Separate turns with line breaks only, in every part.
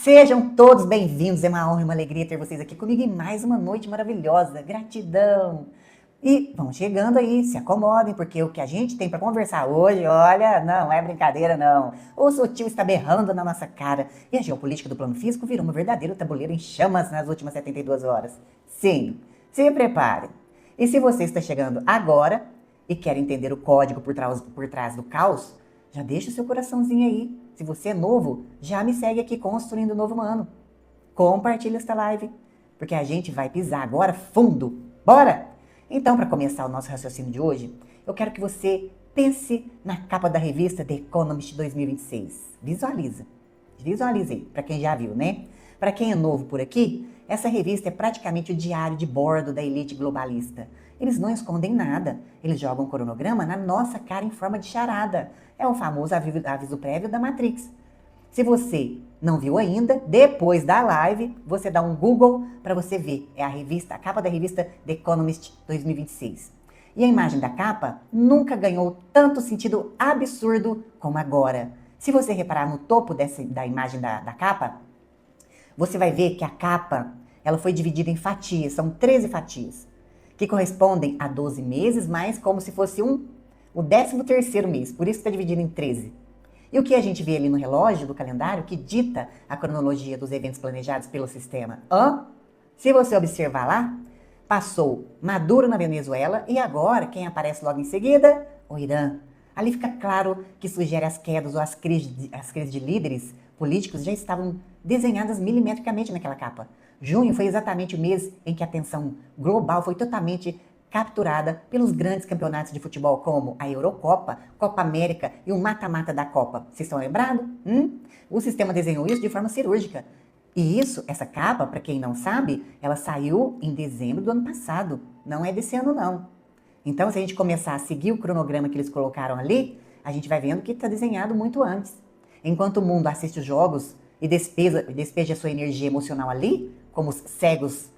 Sejam todos bem-vindos, é uma honra e uma alegria ter vocês aqui comigo em mais uma noite maravilhosa. Gratidão! E vão chegando aí, se acomodem, porque o que a gente tem para conversar hoje, olha, não é brincadeira não. O sutil está berrando na nossa cara e a geopolítica do plano físico virou um verdadeiro tabuleiro em chamas nas últimas 72 horas. Sim, se prepare. E se você está chegando agora e quer entender o código por trás do caos, já deixa o seu coraçãozinho aí. Se você é novo, já me segue aqui Construindo o Novo Humano. Compartilha esta live, porque a gente vai pisar agora fundo. Bora? Então, para começar o nosso raciocínio de hoje, eu quero que você pense na capa da revista The Economist 2026. Visualiza. Visualize aí, para quem já viu, né? Para quem é novo por aqui, essa revista é praticamente o diário de bordo da elite globalista. Eles não escondem nada, eles jogam um cronograma na nossa cara em forma de charada. É o famoso aviso prévio da Matrix. Se você não viu ainda, depois da live, você dá um Google para você ver. É a capa da revista The Economist 2026. E a imagem da capa nunca ganhou tanto sentido absurdo como agora. Se você reparar no topo da imagem da capa, você vai ver que a capa ela foi dividida em fatias, são 13 fatias, que correspondem a 12 meses, mas como se fosse o 13º mês, por isso está dividido em 13. E o que a gente vê ali no relógio do calendário que dita a cronologia dos eventos planejados pelo sistema? Se você observar lá, passou Maduro na Venezuela e agora, quem aparece logo em seguida? O Irã. Ali fica claro que sugere as quedas ou as crises de líderes políticos já estavam desenhadas milimetricamente naquela capa. Junho foi exatamente o mês em que a atenção global foi totalmente capturada pelos grandes campeonatos de futebol como a Eurocopa, Copa América e o mata-mata da Copa. Vocês estão lembrados? O sistema desenhou isso de forma cirúrgica. E essa capa, para quem não sabe, ela saiu em dezembro do ano passado. Não é desse ano, não. Então, se a gente começar a seguir o cronograma que eles colocaram ali, a gente vai vendo que está desenhado muito antes. Enquanto o mundo assiste os jogos e despeja sua energia emocional ali, como os cegos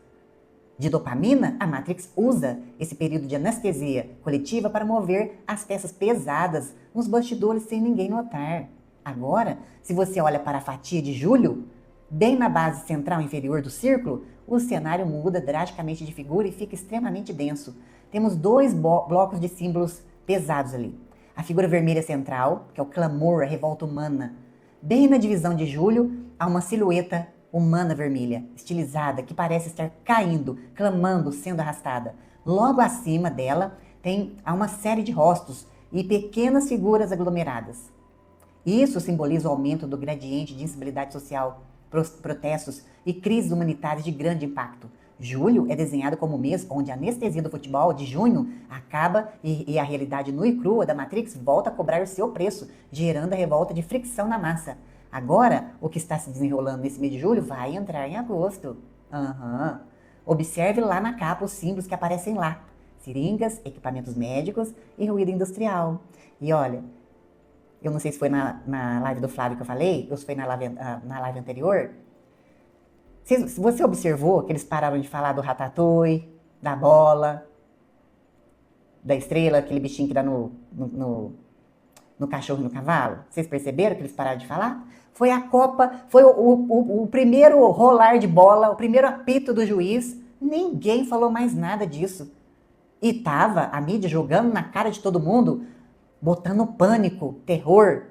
de dopamina, a Matrix usa esse período de anestesia coletiva para mover as peças pesadas nos bastidores sem ninguém notar. Agora, se você olha para a fatia de julho, bem na base central inferior do círculo, o cenário muda drasticamente de figura e fica extremamente denso. Temos dois blocos de símbolos pesados ali. A figura vermelha central, que é o clamor, a revolta humana. Bem na divisão de julho, há uma silhueta humana vermelha, estilizada, que parece estar caindo, clamando, sendo arrastada. Logo acima dela há uma série de rostos e pequenas figuras aglomeradas. Isso simboliza o aumento do gradiente de instabilidade social, protestos e crises humanitárias de grande impacto. Julho é desenhado como o mês onde a anestesia do futebol de junho acaba e a realidade nua e crua da Matrix volta a cobrar o seu preço, gerando a revolta de fricção na massa. Agora, o que está se desenrolando nesse mês de julho vai entrar em agosto. Observe lá na capa os símbolos que aparecem lá. Seringas, equipamentos médicos e ruído industrial. E olha, eu não sei se foi na live do Flávio que eu falei, ou se foi na live anterior. Se você observou que eles pararam de falar do Ratatouille, da bola, da estrela, aquele bichinho que dá no cachorro e no cavalo? Vocês perceberam que eles pararam de falar? Foi a Copa, foi o primeiro rolar de bola, o primeiro apito do juiz. Ninguém falou mais nada disso. E tava a mídia jogando na cara de todo mundo, botando pânico, terror.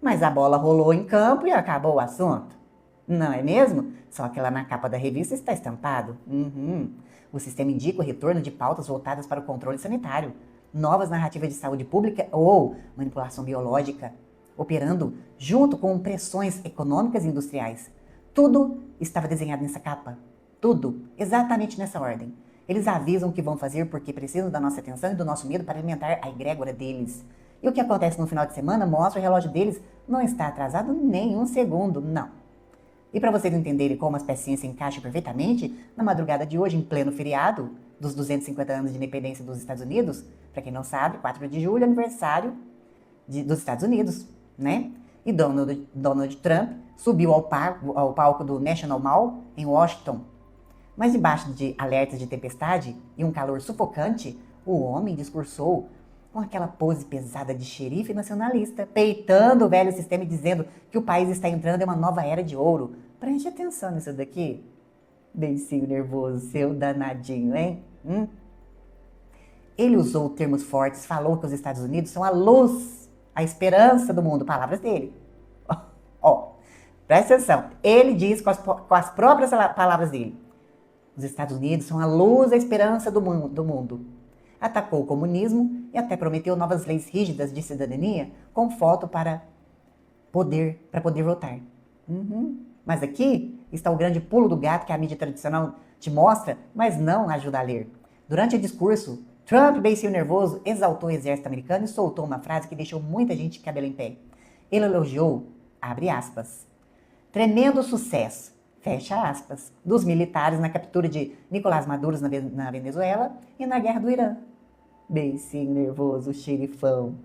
Mas a bola rolou em campo e acabou o assunto. Não é mesmo? Só que lá na capa da revista está estampado. O sistema indica o retorno de pautas voltadas para o controle sanitário, novas narrativas de saúde pública ou manipulação biológica, operando junto com pressões econômicas e industriais. Tudo estava desenhado nessa capa. Tudo, exatamente nessa ordem. Eles avisam o que vão fazer porque precisam da nossa atenção e do nosso medo para alimentar a egrégora deles. E o que acontece no final de semana mostra o relógio deles não está atrasado nem um segundo, não. E para vocês entenderem como as pecinhas se encaixam perfeitamente, na madrugada de hoje, em pleno feriado dos 250 anos de independência dos Estados Unidos, para quem não sabe, 4 de julho, aniversário dos Estados Unidos, né? E Donald Trump subiu ao palco do National Mall, em Washington. Mas debaixo de alertas de tempestade e um calor sufocante, o homem discursou com aquela pose pesada de xerife nacionalista, peitando o velho sistema e dizendo que o país está entrando em uma nova era de ouro. Preste atenção nisso daqui. Beicinho nervoso, seu danadinho, hein? Ele usou termos fortes, falou que os Estados Unidos são a luz, a esperança do mundo. Palavras dele. Ó, presta atenção. Ele diz com as próprias palavras dele. Os Estados Unidos são a luz, a esperança do mundo. Atacou o comunismo e até prometeu novas leis rígidas de cidadania com foto para poder votar. Mas aqui está o grande pulo do gato que a mídia tradicional te mostra, mas não ajuda a ler. Durante o discurso, Trump, beicinho nervoso, exaltou o exército americano e soltou uma frase que deixou muita gente de cabelo em pé. Ele elogiou, abre aspas, tremendo sucesso, fecha aspas, dos militares na captura de Nicolás Maduro na Venezuela e na guerra do Irã. Beicinho nervoso, xerifão.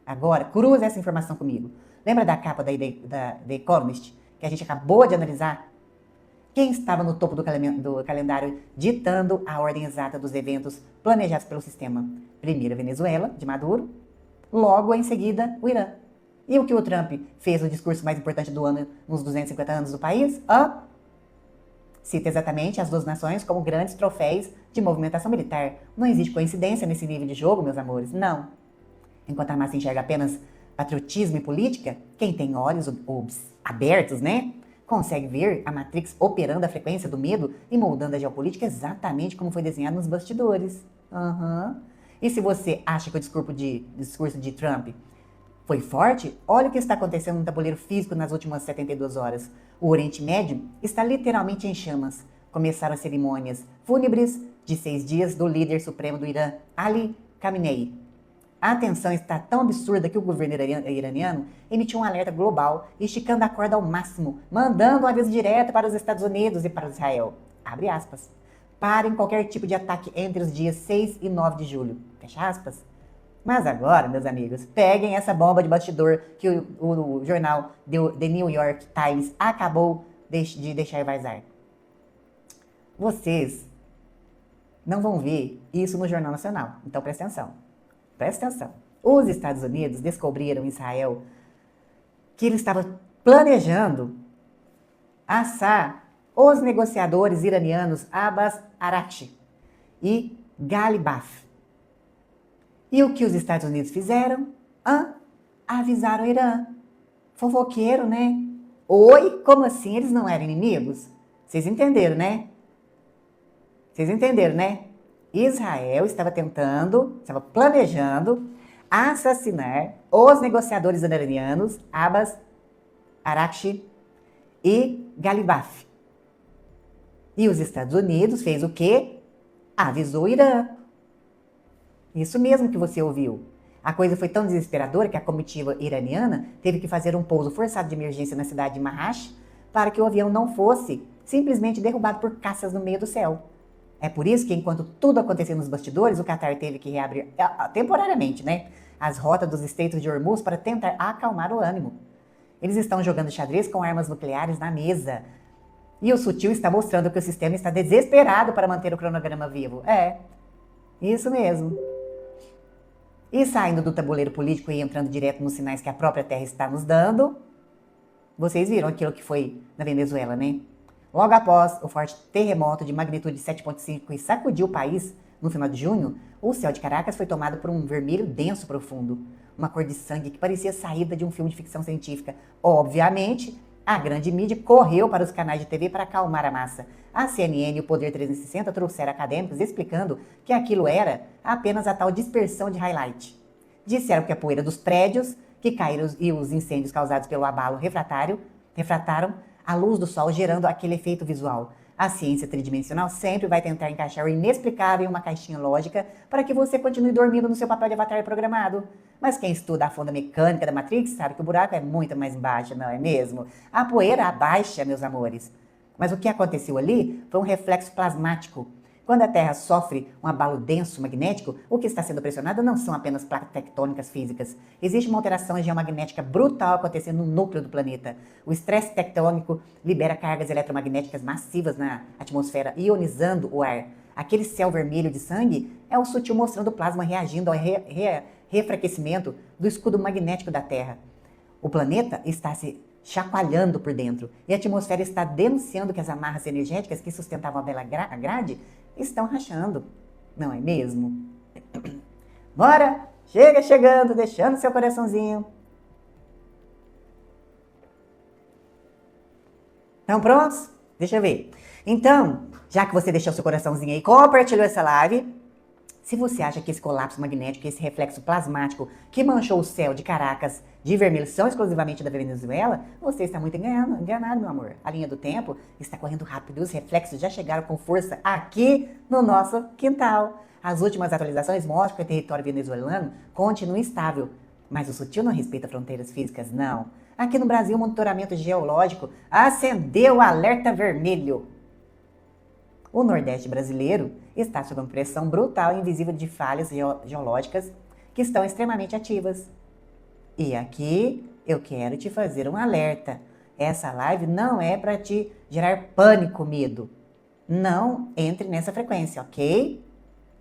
Agora, cruza essa informação comigo. Lembra da capa da The Economist, que a gente acabou de analisar? Quem estava no topo do calendário ditando a ordem exata dos eventos planejados pelo sistema? Primeiro a Venezuela, de Maduro, logo em seguida o Irã. E o que o Trump fez no discurso mais importante do ano nos 250 anos do país? Cita exatamente as duas nações como grandes troféus de movimentação militar. Não existe coincidência nesse nível de jogo, meus amores, não. Enquanto a massa enxerga apenas patriotismo e política, quem tem olhos abertos, né, consegue ver a Matrix operando a frequência do medo e moldando a geopolítica exatamente como foi desenhado nos bastidores. E se você acha que o discurso de Trump foi forte, olha o que está acontecendo no tabuleiro físico nas últimas 72 horas. O Oriente Médio está literalmente em chamas. Começaram as cerimônias fúnebres de 6 dias do líder supremo do Irã, Ali Khamenei. A tensão está tão absurda que o governo iraniano emitiu um alerta global, esticando a corda ao máximo, mandando um aviso direto para os Estados Unidos e para Israel. Abre aspas. Parem qualquer tipo de ataque entre os dias 6 e 9 de julho. Fecha aspas. Mas agora, meus amigos, peguem essa bomba de bastidor que o jornal The New York Times acabou de deixar vazar. Vocês não vão ver isso no Jornal Nacional, então presta atenção. Presta atenção. Os Estados Unidos descobriram em Israel que ele estava planejando assar os negociadores iranianos Abbas Araghchi e Ghalibaf. E o que os Estados Unidos fizeram? Avisaram o Irã. Fofoqueiro, né? Oi? Como assim? Eles não eram inimigos? Vocês entenderam, né? Israel estava planejando assassinar os negociadores iranianos Abbas Araghchi e Ghalibaf. E os Estados Unidos fez o quê? Avisou o Irã. Isso mesmo que você ouviu. A coisa foi tão desesperadora que a comitiva iraniana teve que fazer um pouso forçado de emergência na cidade de Marash para que o avião não fosse simplesmente derrubado por caças no meio do céu. É por isso que, enquanto tudo acontecia nos bastidores, o Qatar teve que reabrir temporariamente, né, as rotas dos estreitos de Hormuz para tentar acalmar o ânimo. Eles estão jogando xadrez com armas nucleares na mesa. E o sutil está mostrando que o sistema está desesperado para manter o cronograma vivo. Isso mesmo. E saindo do tabuleiro político e entrando direto nos sinais que a própria Terra está nos dando, vocês viram aquilo que foi na Venezuela, né? Logo após o forte terremoto de magnitude 7,5 que sacudiu o país no final de junho, o céu de Caracas foi tomado por um vermelho denso profundo, uma cor de sangue que parecia saída de um filme de ficção científica. Obviamente, a grande mídia correu para os canais de TV para acalmar a massa. A CNN e o Poder 360 trouxeram acadêmicos explicando que aquilo era apenas a tal dispersão de highlight. Disseram que a poeira dos prédios que caíram e os incêndios causados pelo abalo refrataram a luz do sol, gerando aquele efeito visual. A ciência tridimensional sempre vai tentar encaixar o inexplicável em uma caixinha lógica para que você continue dormindo no seu papel de avatar programado. Mas quem estuda a fundo a mecânica da Matrix sabe que o buraco é muito mais embaixo, não é mesmo? A poeira abaixa, meus amores. Mas o que aconteceu ali foi um reflexo plasmático. Quando a Terra sofre um abalo denso magnético, o que está sendo pressionado não são apenas placas tectônicas físicas. Existe uma alteração geomagnética brutal acontecendo no núcleo do planeta. O estresse tectônico libera cargas eletromagnéticas massivas na atmosfera, ionizando o ar. Aquele céu vermelho de sangue é o sutil mostrando o plasma reagindo ao refraquecimento do escudo magnético da Terra. O planeta está se chacoalhando por dentro. E a atmosfera está denunciando que as amarras energéticas que sustentavam a bela grade estão rachando. Não é mesmo? Bora! Chega chegando, deixando seu coraçãozinho. Estão prontos? Deixa eu ver. Então, já que você deixou seu coraçãozinho aí, compartilhou essa live. Se você acha que esse colapso magnético, esse reflexo plasmático que manchou o céu de Caracas de vermelho são exclusivamente da Venezuela, você está muito enganado, meu amor. A linha do tempo está correndo rápido e os reflexos já chegaram com força aqui no nosso quintal. As últimas atualizações mostram que o território venezuelano continua instável, mas o sutil não respeita fronteiras físicas, não. Aqui no Brasil, o monitoramento geológico acendeu o alerta vermelho. O Nordeste brasileiro está sob uma pressão brutal e invisível de falhas geológicas que estão extremamente ativas. E aqui eu quero te fazer um alerta. Essa live não é para te gerar pânico, medo. Não entre nessa frequência, ok?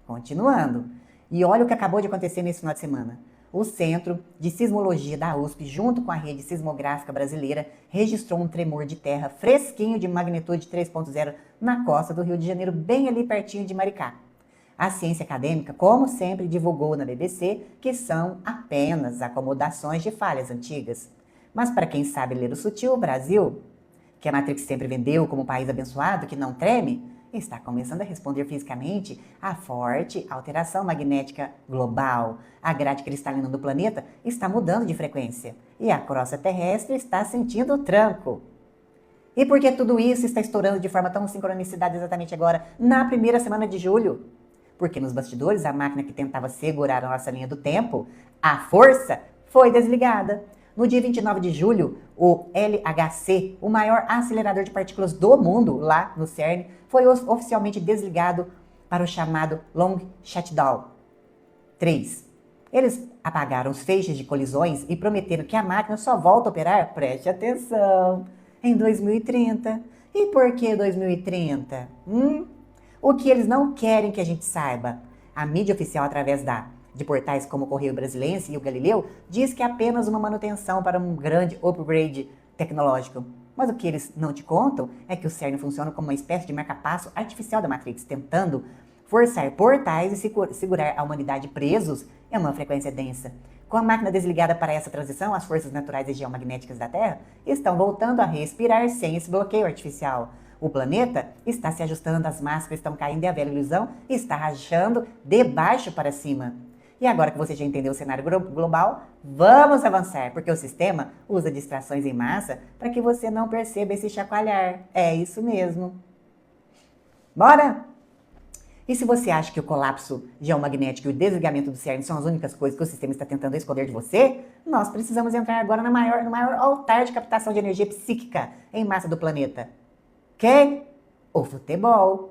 Continuando. E olha o que acabou de acontecer nesse final de semana. O Centro de Sismologia da USP, junto com a Rede Sismográfica Brasileira, registrou um tremor de terra fresquinho de magnitude 3.0 na costa do Rio de Janeiro, bem ali pertinho de Maricá. A ciência acadêmica, como sempre, divulgou na BBC que são apenas acomodações de falhas antigas. Mas para quem sabe ler o sutil, o Brasil, que a Matrix sempre vendeu como um país abençoado que não treme, está começando a responder fisicamente à forte alteração magnética global. A grade cristalina do planeta está mudando de frequência e a crosta terrestre está sentindo o tranco. E por que tudo isso está estourando de forma tão sincronicidade exatamente agora, na primeira semana de julho? Porque nos bastidores, a máquina que tentava segurar a nossa linha do tempo, a força, foi desligada. No dia 29 de julho, o LHC, o maior acelerador de partículas do mundo, lá no CERN, foi oficialmente desligado para o chamado Long Shutdown 3. Eles apagaram os feixes de colisões e prometeram que a máquina só volta a operar, preste atenção, em 2030. E por que 2030? O que eles não querem que a gente saiba? A mídia oficial, através de portais como o Correio Brasiliense e o Galileu, diz que é apenas uma manutenção para um grande upgrade tecnológico. Mas o que eles não te contam é que o CERN funciona como uma espécie de marca-passo artificial da Matrix, tentando forçar portais e segurar a humanidade presos em uma frequência densa. Com a máquina desligada para essa transição, as forças naturais e geomagnéticas da Terra estão voltando a respirar sem esse bloqueio artificial. O planeta está se ajustando, as máscaras estão caindo e a velha ilusão está rachando de baixo para cima. E agora que você já entendeu o cenário global, vamos avançar, porque o sistema usa distrações em massa para que você não perceba esse chacoalhar. É isso mesmo. Bora? E se você acha que o colapso geomagnético e o desligamento do CERN são as únicas coisas que o sistema está tentando esconder de você, nós precisamos entrar agora no maior altar de captação de energia psíquica em massa do planeta. Que? O futebol.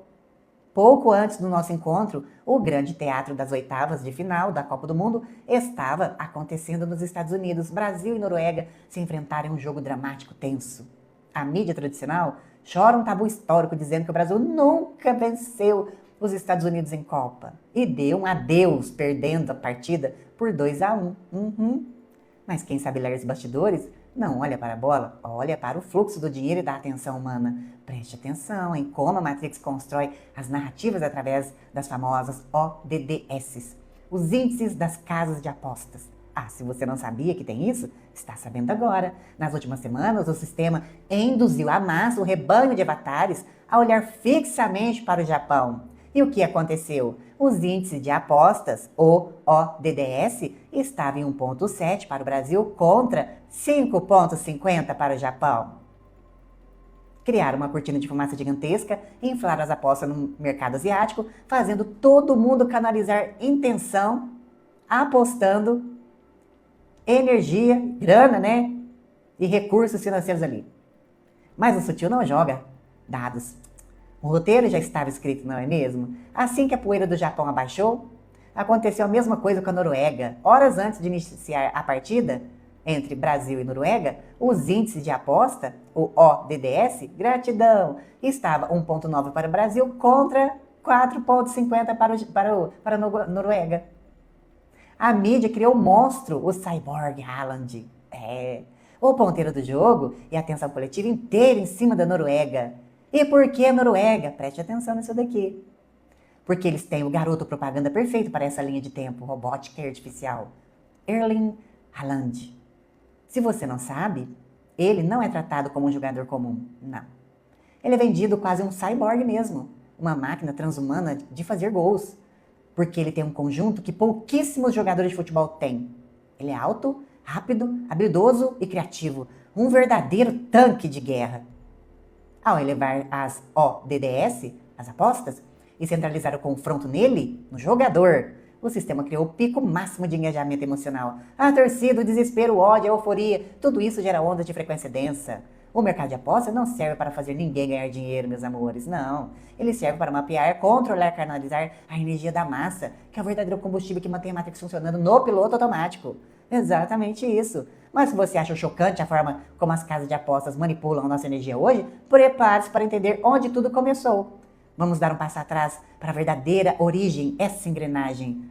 Pouco antes do nosso encontro, o grande teatro das oitavas de final da Copa do Mundo estava acontecendo nos Estados Unidos. Brasil e Noruega se enfrentaram em um jogo dramático tenso. A mídia tradicional chora um tabu histórico dizendo que o Brasil nunca venceu os Estados Unidos em Copa. E deu um adeus, perdendo a partida por 2-1. Mas quem sabe ler os bastidores não olha para a bola, olha para o fluxo do dinheiro e da atenção humana. Preste atenção em como a Matrix constrói as narrativas através das famosas ODDS, os índices das casas de apostas. Ah, se você não sabia que tem isso, está sabendo agora. Nas últimas semanas, o sistema induziu a massa, o rebanho de avatares, a olhar fixamente para o Japão. E o que aconteceu? Os índices de apostas, o ODDS, estavam em 1,7 para o Brasil contra 5,50 para o Japão. Criaram uma cortina de fumaça gigantesca e inflaram as apostas no mercado asiático, fazendo todo mundo canalizar intenção, apostando energia, grana, né? E recursos financeiros ali. Mas o sutil não joga dados. O roteiro já estava escrito, não é mesmo? Assim que a poeira do Japão abaixou, aconteceu a mesma coisa com a Noruega. Horas antes de iniciar a partida entre Brasil e Noruega, os índices de aposta, o ODDS, gratidão, estava 1,9 para o Brasil contra 4,50 para a Noruega. A mídia criou o monstro, o Cyborg Haaland. O ponteiro do jogo e a atenção coletiva inteira em cima da Noruega. E por que a Noruega? Preste atenção nisso daqui. Porque eles têm o garoto propaganda perfeito para essa linha de tempo, robótica e artificial. Erling Haaland. Se você não sabe, ele não é tratado como um jogador comum, não. Ele é vendido quase um cyborg mesmo, uma máquina transhumana de fazer gols, porque ele tem um conjunto que pouquíssimos jogadores de futebol têm. Ele é alto, rápido, habilidoso e criativo, um verdadeiro tanque de guerra. Ao elevar as ODDS, as apostas, e centralizar o confronto nele, no jogador, o sistema criou o pico máximo de engajamento emocional. A torcida, o desespero, o ódio, a euforia, tudo isso gera ondas de frequência densa. O mercado de apostas não serve para fazer ninguém ganhar dinheiro, meus amores, não. Ele serve para mapear, controlar, canalizar a energia da massa, que é o verdadeiro combustível que mantém a Matrix funcionando no piloto automático. Exatamente isso. Mas se você acha chocante a forma como as casas de apostas manipulam a nossa energia hoje, prepare-se para entender onde tudo começou. Vamos dar um passo atrás para a verdadeira origem, essa engrenagem.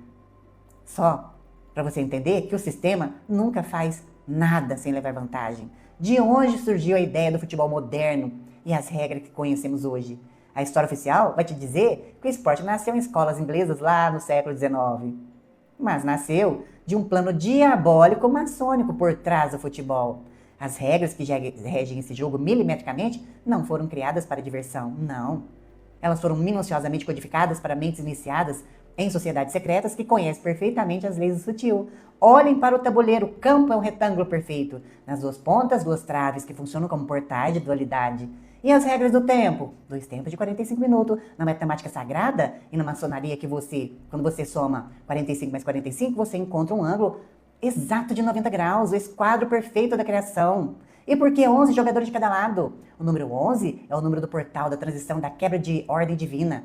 Só para você entender que o sistema nunca faz nada sem levar vantagem. De onde surgiu a ideia do futebol moderno e as regras que conhecemos hoje? A história oficial vai te dizer que o esporte nasceu em escolas inglesas lá no século XIX. Mas nasceu de um plano diabólico maçônico por trás do futebol. As regras que regem esse jogo milimetricamente não foram criadas para diversão, não. Elas foram minuciosamente codificadas para mentes iniciadas em sociedades secretas que conhecem perfeitamente as leis do sutil. Olhem para o tabuleiro, o campo é um retângulo perfeito. Nas duas pontas, duas traves que funcionam como portais de dualidade. E as regras do tempo? 2 tempos de 45 minutos. Na matemática sagrada e na maçonaria que quando você soma 45 mais 45, você encontra um ângulo exato de 90 graus, o esquadro perfeito da criação. E por que 11 jogadores de cada lado? O número 11 é o número do portal da transição da quebra de ordem divina.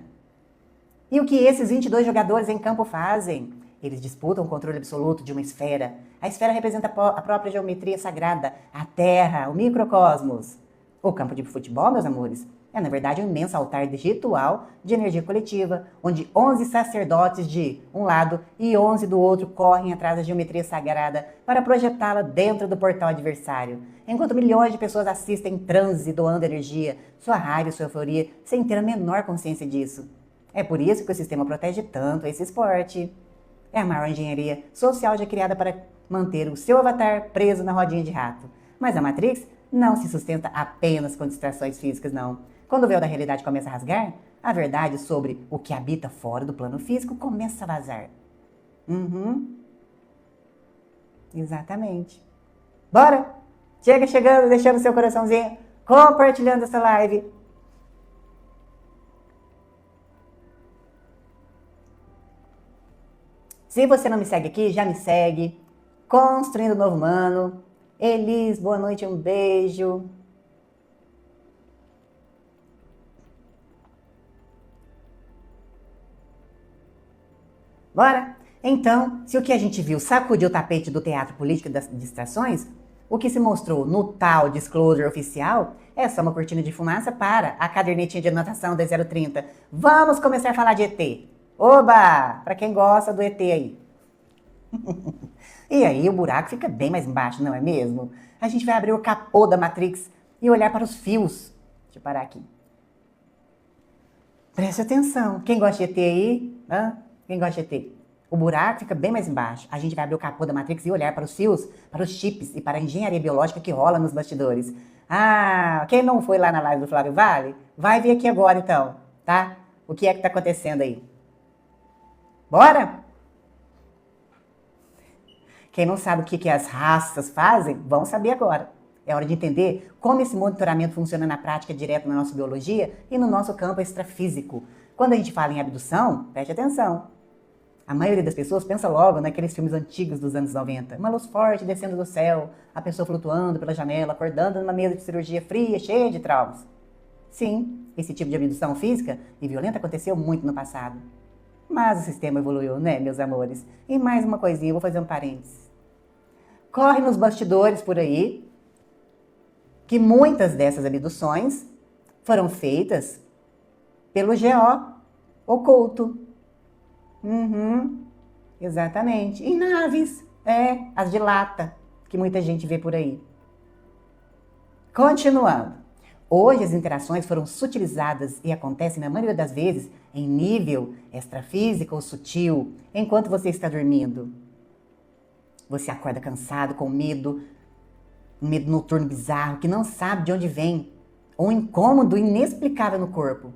E o que esses 22 jogadores em campo fazem? Eles disputam o controle absoluto de uma esfera. A esfera representa a própria geometria sagrada, a Terra, o microcosmos. O campo de futebol, meus amores, é na verdade um imenso altar ritual de energia coletiva, onde 11 sacerdotes de um lado e 11 do outro correm atrás da geometria sagrada para projetá-la dentro do portal adversário, enquanto milhões de pessoas assistem em transe, doando energia, sua raiva e sua euforia, sem ter a menor consciência disso. É por isso que o sistema protege tanto esse esporte. É a maior engenharia social já criada para manter o seu avatar preso na rodinha de rato. Mas a Matrix não se sustenta apenas com distrações físicas, não. Quando o véu da realidade começa a rasgar, a verdade sobre o que habita fora do plano físico começa a vazar. Exatamente. Bora! Chega chegando, deixando seu coraçãozinho, compartilhando essa live. Se você não me segue aqui, já me segue. Construindo Novo Humano. Elis, boa noite, um beijo. Bora? Então, se o que a gente viu sacudiu o tapete do teatro político e das distrações, o que se mostrou no tal disclosure oficial é só uma cortina de fumaça para a cadernetinha de anotação da 030. Vamos começar a falar de ET. Oba! Para quem gosta do ET aí. E aí o buraco fica bem mais embaixo, não é mesmo? A gente vai abrir o capô da Matrix e olhar para os fios. Deixa eu parar aqui. Preste atenção. Quem gosta de ET aí? Quem gosta de ET? O buraco fica bem mais embaixo. A gente vai abrir o capô da Matrix e olhar para os fios, para os chips e para a engenharia biológica que rola nos bastidores. Ah, quem não foi lá na live do Flávio Vale, vai vir aqui agora então, tá? O que é que tá acontecendo aí? Bora? Quem não sabe o que as raças fazem, vão saber agora. É hora de entender como esse monitoramento funciona na prática direto na nossa biologia e no nosso campo extrafísico. Quando a gente fala em abdução, preste atenção. A maioria das pessoas pensa logo naqueles filmes antigos dos anos 90. Uma luz forte descendo do céu, a pessoa flutuando pela janela, acordando numa mesa de cirurgia fria, cheia de traumas. Sim, esse tipo de abdução física e violenta aconteceu muito no passado. Mas o sistema evoluiu, né, meus amores? E mais uma coisinha, eu vou fazer um parênteses. Corre nos bastidores por aí que muitas dessas abduções foram feitas pelo GO oculto. Exatamente. Em naves, as de lata, que muita gente vê por aí. Continuando. Hoje as interações foram sutilizadas e acontecem na maioria das vezes em nível extrafísico ou sutil, enquanto você está dormindo. Você acorda cansado, com medo, um medo noturno bizarro, que não sabe de onde vem, ou um incômodo inexplicável no corpo.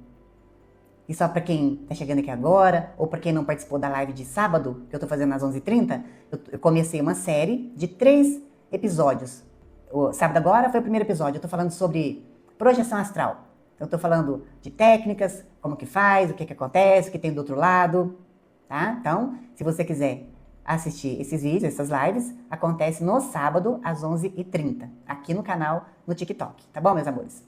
E só para quem está chegando aqui agora, ou para quem não participou da live de sábado, que eu estou fazendo às 11h30, eu comecei uma série de 3 episódios. O sábado agora foi o primeiro episódio, eu estou falando sobre projeção astral. Então, eu estou falando de técnicas, como que faz, o que que acontece, o que tem do outro lado, tá? Então, se você quiser assistir esses vídeos, essas lives, acontece no sábado às 11h30, aqui no canal, no TikTok, tá bom, meus amores?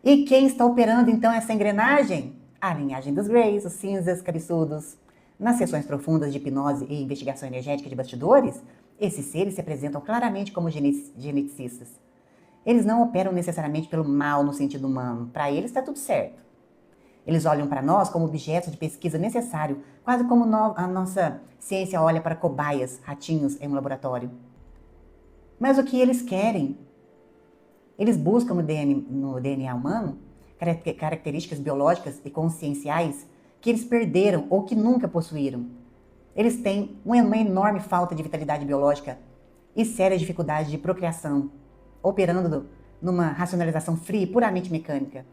E quem está operando, então, essa engrenagem? A linhagem dos Greys, os cinzas, cabeçudos. Nas sessões profundas de hipnose e investigação energética de bastidores, esses seres se apresentam claramente como geneticistas. Eles não operam necessariamente pelo mal no sentido humano. Para eles está tudo certo. Eles olham para nós como objetos de pesquisa necessário, quase como a nossa ciência olha para cobaias, ratinhos em um laboratório. Mas o que eles querem? Eles buscam no DNA humano características biológicas e conscienciais que eles perderam ou que nunca possuíram. Eles têm uma enorme falta de vitalidade biológica e sérias dificuldades de procriação, operando numa racionalização fria e puramente mecânica.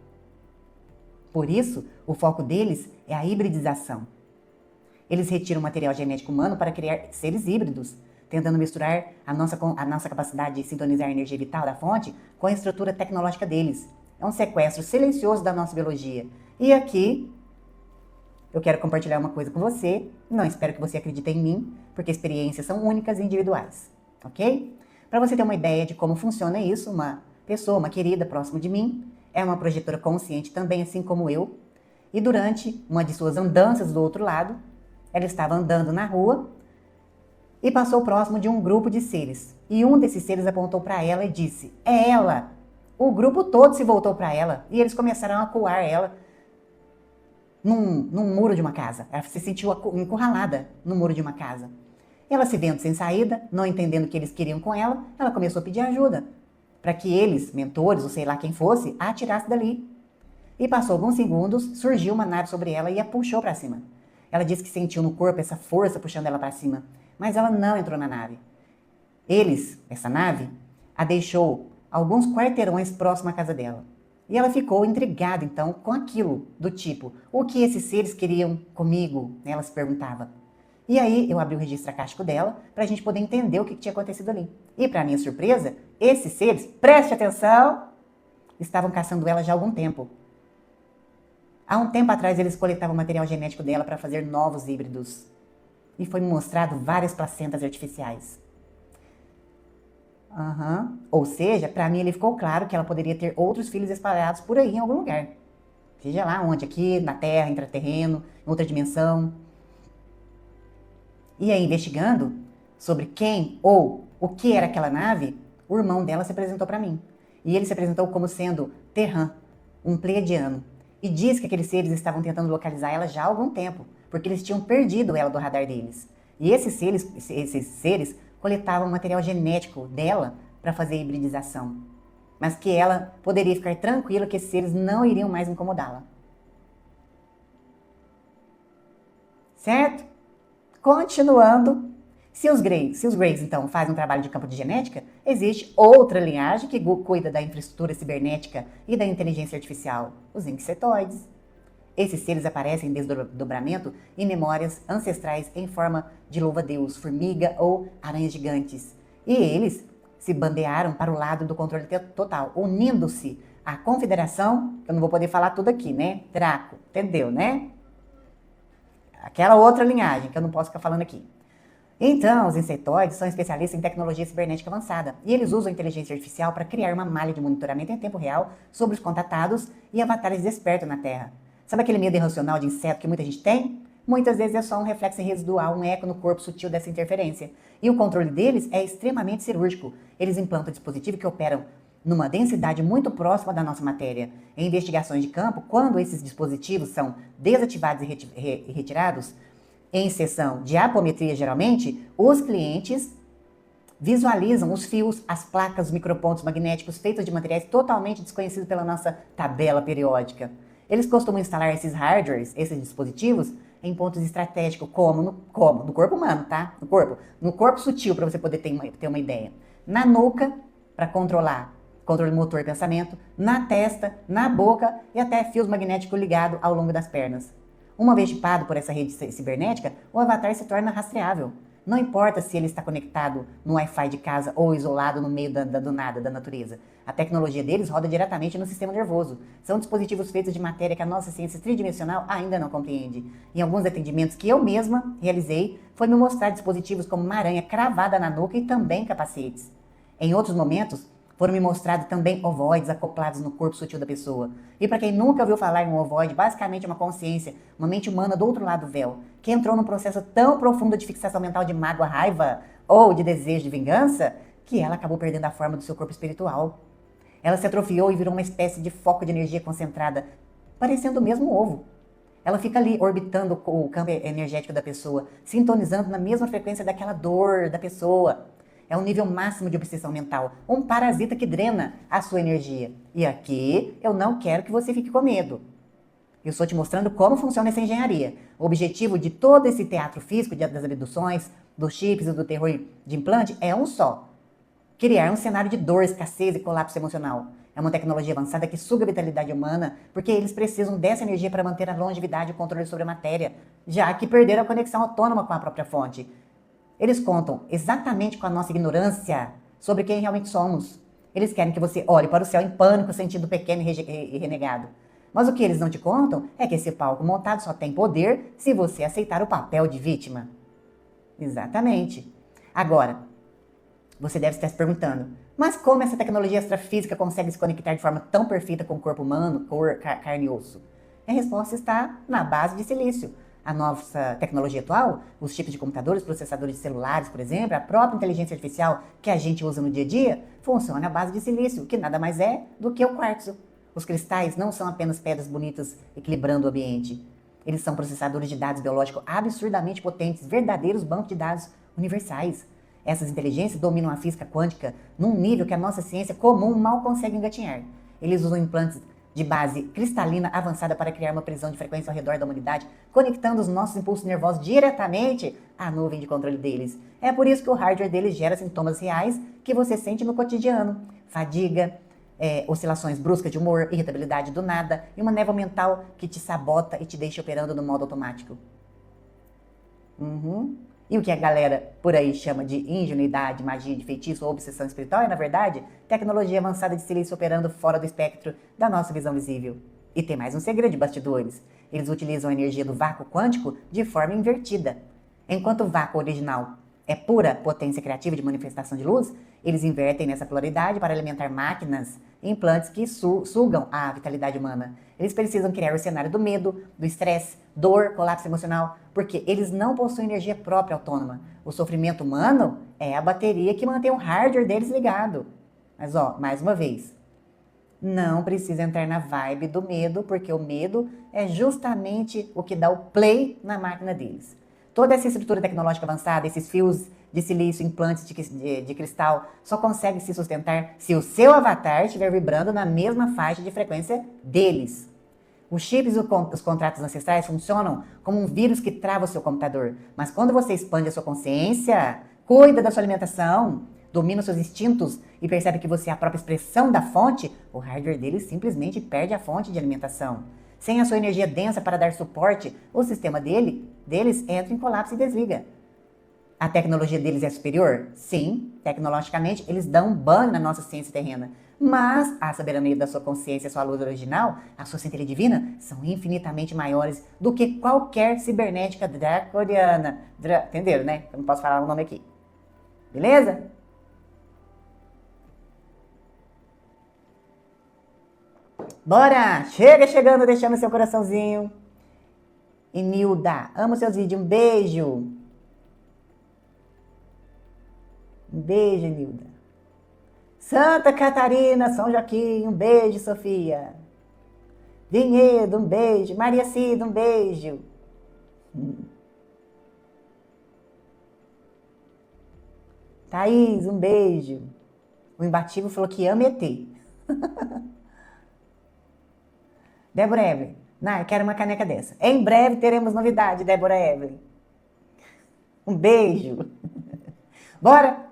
Por isso, o foco deles é a hibridização. Eles retiram o material genético humano para criar seres híbridos, tentando misturar a nossa capacidade de sintonizar a energia vital da fonte com a estrutura tecnológica deles. É um sequestro silencioso da nossa biologia. E aqui, eu quero compartilhar uma coisa com você. Não espero que você acredite em mim, porque experiências são únicas e individuais, ok? Para você ter uma ideia de como funciona isso, uma pessoa, uma querida próxima de mim, é uma projetora consciente também, assim como eu. E durante uma de suas andanças do outro lado, ela estava andando na rua e passou próximo de um grupo de seres. E um desses seres apontou para ela e disse, é ela! O grupo todo se voltou para ela e eles começaram a acuar ela num muro de uma casa. Ela se sentiu encurralada no muro de uma casa. Ela se vendo sem saída, não entendendo o que eles queriam com ela, ela começou a pedir ajuda para que eles, mentores ou sei lá quem fosse, a atirasse dali. E passou alguns segundos, surgiu uma nave sobre ela e a puxou para cima. Ela disse que sentiu no corpo essa força puxando ela para cima, mas ela não entrou na nave. Eles, essa nave, a deixou alguns quarteirões próximo à casa dela. E ela ficou intrigada, então, com aquilo, do tipo, o que esses seres queriam comigo? Ela se perguntava. E aí, eu abri o registro acástico dela, para a gente poder entender o que tinha acontecido ali. E, para minha surpresa, esses seres, preste atenção, estavam caçando ela já há algum tempo. Há um tempo atrás, eles coletavam o material genético dela para fazer novos híbridos. E foi me mostrado várias placentas artificiais. Ou seja, para mim ele ficou claro que ela poderia ter outros filhos espalhados por aí em algum lugar. Seja lá onde, aqui, na Terra, intraterreno, em outra dimensão. E aí, investigando sobre quem ou o que era aquela nave, o irmão dela se apresentou para mim. E ele se apresentou como sendo Terran, um pleiadiano. E diz que aqueles seres estavam tentando localizar ela já há algum tempo, porque eles tinham perdido ela do radar deles. E esses seres coletavam material genético dela para fazer a hibridização. Mas que ela poderia ficar tranquila que esses seres não iriam mais incomodá-la. Certo? Continuando, se os Greys, então, fazem um trabalho de campo de genética, existe outra linhagem que cuida da infraestrutura cibernética e da inteligência artificial, os insetoides. Esses seres aparecem em desdobramento e memórias ancestrais em forma de louva-a-Deus, formiga ou aranhas gigantes. E eles se bandearam para o lado do controle total, unindo-se à confederação, eu não vou poder falar tudo aqui, né? Draco, entendeu, né? Aquela outra linhagem que eu não posso ficar falando aqui. Então, os insetoides são especialistas em tecnologia cibernética avançada e eles usam a inteligência artificial para criar uma malha de monitoramento em tempo real sobre os contatados e avatares despertos na Terra. Sabe aquele medo irracional de inseto que muita gente tem? Muitas vezes é só um reflexo residual, um eco no corpo sutil dessa interferência. E o controle deles é extremamente cirúrgico. Eles implantam dispositivos que operam numa densidade muito próxima da nossa matéria. Em investigações de campo, quando esses dispositivos são desativados e retirados, em sessão de apometria geralmente, os clientes visualizam os fios, as placas, os micropontos magnéticos feitos de materiais totalmente desconhecidos pela nossa tabela periódica. Eles costumam instalar esses hardwares, esses dispositivos, em pontos estratégicos, como no corpo humano, tá? No corpo sutil, para você poder ter uma ideia. Na nuca, para controle motor e pensamento, na testa, na boca e até fios magnéticos ligados ao longo das pernas. Uma vez chipado por essa rede cibernética, o avatar se torna rastreável. Não importa se ele está conectado no Wi-Fi de casa ou isolado no meio do nada, da natureza. A tecnologia deles roda diretamente no sistema nervoso. São dispositivos feitos de matéria que a nossa ciência tridimensional ainda não compreende. Em alguns atendimentos que eu mesma realizei, foi me mostrar dispositivos como uma aranha cravada na nuca e também capacetes. Em outros momentos, foram me mostrados também ovoides acoplados no corpo sutil da pessoa. E para quem nunca ouviu falar em um ovoide, basicamente é uma consciência, uma mente humana do outro lado do véu, que entrou num processo tão profundo de fixação mental de mágoa, raiva ou de desejo de vingança, que ela acabou perdendo a forma do seu corpo espiritual. Ela se atrofiou e virou uma espécie de foco de energia concentrada, parecendo mesmo um ovo. Ela fica ali orbitando o campo energético da pessoa, sintonizando na mesma frequência daquela dor da pessoa. É um nível máximo de obsessão mental, um parasita que drena a sua energia. E aqui eu não quero que você fique com medo. Eu estou te mostrando como funciona essa engenharia. O objetivo de todo esse teatro físico das abduções, dos chips e do terror de implante é um só: criar um cenário de dor, escassez e colapso emocional. É uma tecnologia avançada que suga a vitalidade humana, porque eles precisam dessa energia para manter a longevidade e o controle sobre a matéria, já que perderam a conexão autônoma com a própria fonte. Eles contam exatamente com a nossa ignorância sobre quem realmente somos. Eles querem que você olhe para o céu em pânico, sentindo pequeno e renegado. Mas o que eles não te contam é que esse palco montado só tem poder se você aceitar o papel de vítima. Exatamente. Agora, você deve estar se perguntando, mas como essa tecnologia extrafísica consegue se conectar de forma tão perfeita com o corpo humano, carne e osso? A resposta está na base de silício. A nossa tecnologia atual, os chips de computadores, processadores de celulares, por exemplo, a própria inteligência artificial que a gente usa no dia a dia, funciona à base de silício, que nada mais é do que o quartzo. Os cristais não são apenas pedras bonitas equilibrando o ambiente. Eles são processadores de dados biológicos absurdamente potentes, verdadeiros bancos de dados universais. Essas inteligências dominam a física quântica num nível que a nossa ciência comum mal consegue engatinhar. Eles usam implantes de base cristalina avançada para criar uma prisão de frequência ao redor da humanidade, conectando os nossos impulsos nervosos diretamente à nuvem de controle deles. É por isso que o hardware deles gera sintomas reais que você sente no cotidiano. Fadiga, oscilações bruscas de humor, irritabilidade do nada e uma névoa mental que te sabota e te deixa operando no modo automático. E o que a galera por aí chama de ingenuidade, magia de feitiço ou obsessão espiritual é, na verdade, tecnologia avançada de silício operando fora do espectro da nossa visão visível. E tem mais um segredo de bastidores. Eles utilizam a energia do vácuo quântico de forma invertida. Enquanto o vácuo original é pura potência criativa de manifestação de luz, eles invertem nessa polaridade para alimentar máquinas e implantes que sugam a vitalidade humana. Eles precisam criar o cenário do medo, do estresse, dor, colapso emocional, porque eles não possuem energia própria autônoma. O sofrimento humano é a bateria que mantém o hardware deles ligado. Mas mais uma vez, não precisa entrar na vibe do medo, porque o medo é justamente o que dá o play na máquina deles. Toda essa estrutura tecnológica avançada, esses fios de silício, implantes de cristal, só consegue se sustentar se o seu avatar estiver vibrando na mesma faixa de frequência deles. Os chips e os contratos ancestrais funcionam como um vírus que trava o seu computador. Mas quando você expande a sua consciência, cuida da sua alimentação, domina os seus instintos e percebe que você é a própria expressão da fonte, o hardware deles simplesmente perde a fonte de alimentação. Sem a sua energia densa para dar suporte, o sistema deles entra em colapso e desliga. A tecnologia deles é superior? Sim, tecnologicamente eles dão um banho na nossa ciência terrena. Mas a soberania da sua consciência, a sua luz original, a sua centelha divina, são infinitamente maiores do que qualquer cibernética draconiana. Entenderam, né? Eu não posso falar o nome aqui. Beleza? Bora! Chegando, deixando seu coraçãozinho. E Nilda, amo seus vídeos. Um beijo. Um beijo, Nilda. Santa Catarina, São Joaquim, um beijo, Sofia. Vinhedo, um beijo. Maria Cida, um beijo. Thaís, um beijo. O imbatível falou que ama ET. Débora Evelyn. Não, eu quero uma caneca dessa. Em breve teremos novidade, Débora Evelyn. Um beijo. Bora?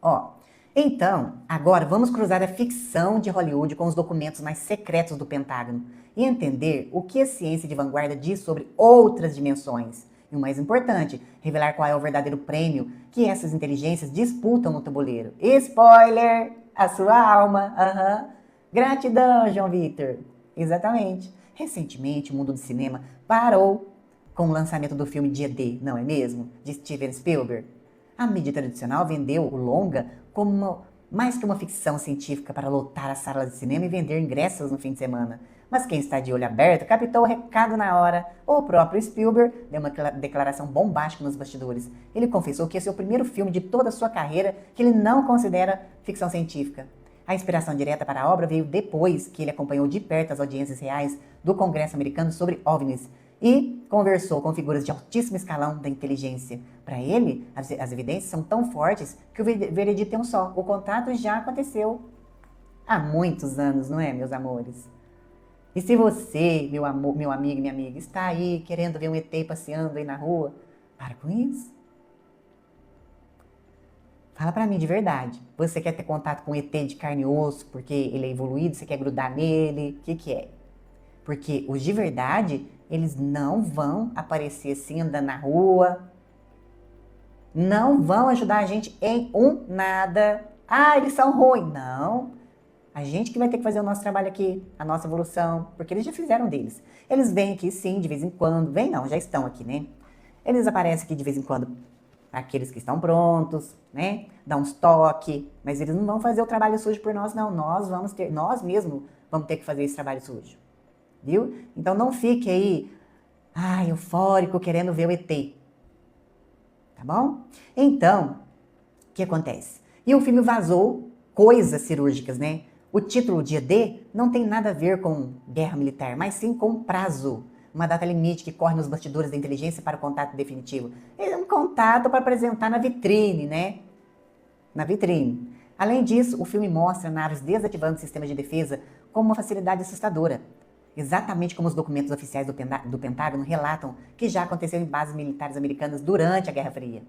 Ó, então, agora vamos cruzar a ficção de Hollywood com os documentos mais secretos do Pentágono e entender o que a ciência de vanguarda diz sobre outras dimensões. E o mais importante, revelar qual é o verdadeiro prêmio que essas inteligências disputam no tabuleiro. Spoiler! A sua alma. Gratidão, João Vitor. Exatamente. Recentemente, o mundo do cinema parou com o lançamento do filme Dia D, não é mesmo? De Steven Spielberg. A mídia tradicional vendeu o longa como mais que uma ficção científica para lotar as salas de cinema e vender ingressos no fim de semana. Mas quem está de olho aberto captou o recado na hora. O próprio Spielberg deu uma declaração bombástica nos bastidores. Ele confessou que esse é o primeiro filme de toda a sua carreira que ele não considera ficção científica. A inspiração direta para a obra veio depois que ele acompanhou de perto as audiências reais do Congresso americano sobre OVNIs e conversou com figuras de altíssimo escalão da inteligência. Para ele, as evidências são tão fortes que o veredito é um só. O contato já aconteceu há muitos anos, não é, meus amores? E se você, meu amigo e minha amiga, está aí querendo ver um ET passeando aí na rua, para com isso. Fala pra mim de verdade. Você quer ter contato com um ET de carne e osso porque ele é evoluído, você quer grudar nele? O que é? Porque os de verdade, eles não vão aparecer assim andando na rua. Não vão ajudar a gente em nada. Ah, eles são ruins. Não. A gente que vai ter que fazer o nosso trabalho aqui, a nossa evolução, porque eles já fizeram deles. Eles vêm aqui sim, de vez em quando. Vêm não, já estão aqui, né? Eles aparecem aqui de vez em quando, aqueles que estão prontos, né? Dá uns toques, mas eles não vão fazer o trabalho sujo por nós, não. Nós mesmos vamos ter que fazer esse trabalho sujo. Viu? Então não fique aí, eufórico, querendo ver o ET. Tá bom? Então, o que acontece? E o filme vazou coisas cirúrgicas, né? O título Dia D não tem nada a ver com guerra militar, mas sim com prazo. Uma data limite que corre nos bastidores da inteligência para o contato definitivo. É um contato para apresentar na vitrine, né? Na vitrine. Além disso, o filme mostra naves desativando sistemas de defesa com uma facilidade assustadora. Exatamente como os documentos oficiais do Pentágono relatam que já aconteceu em bases militares americanas durante a Guerra Fria.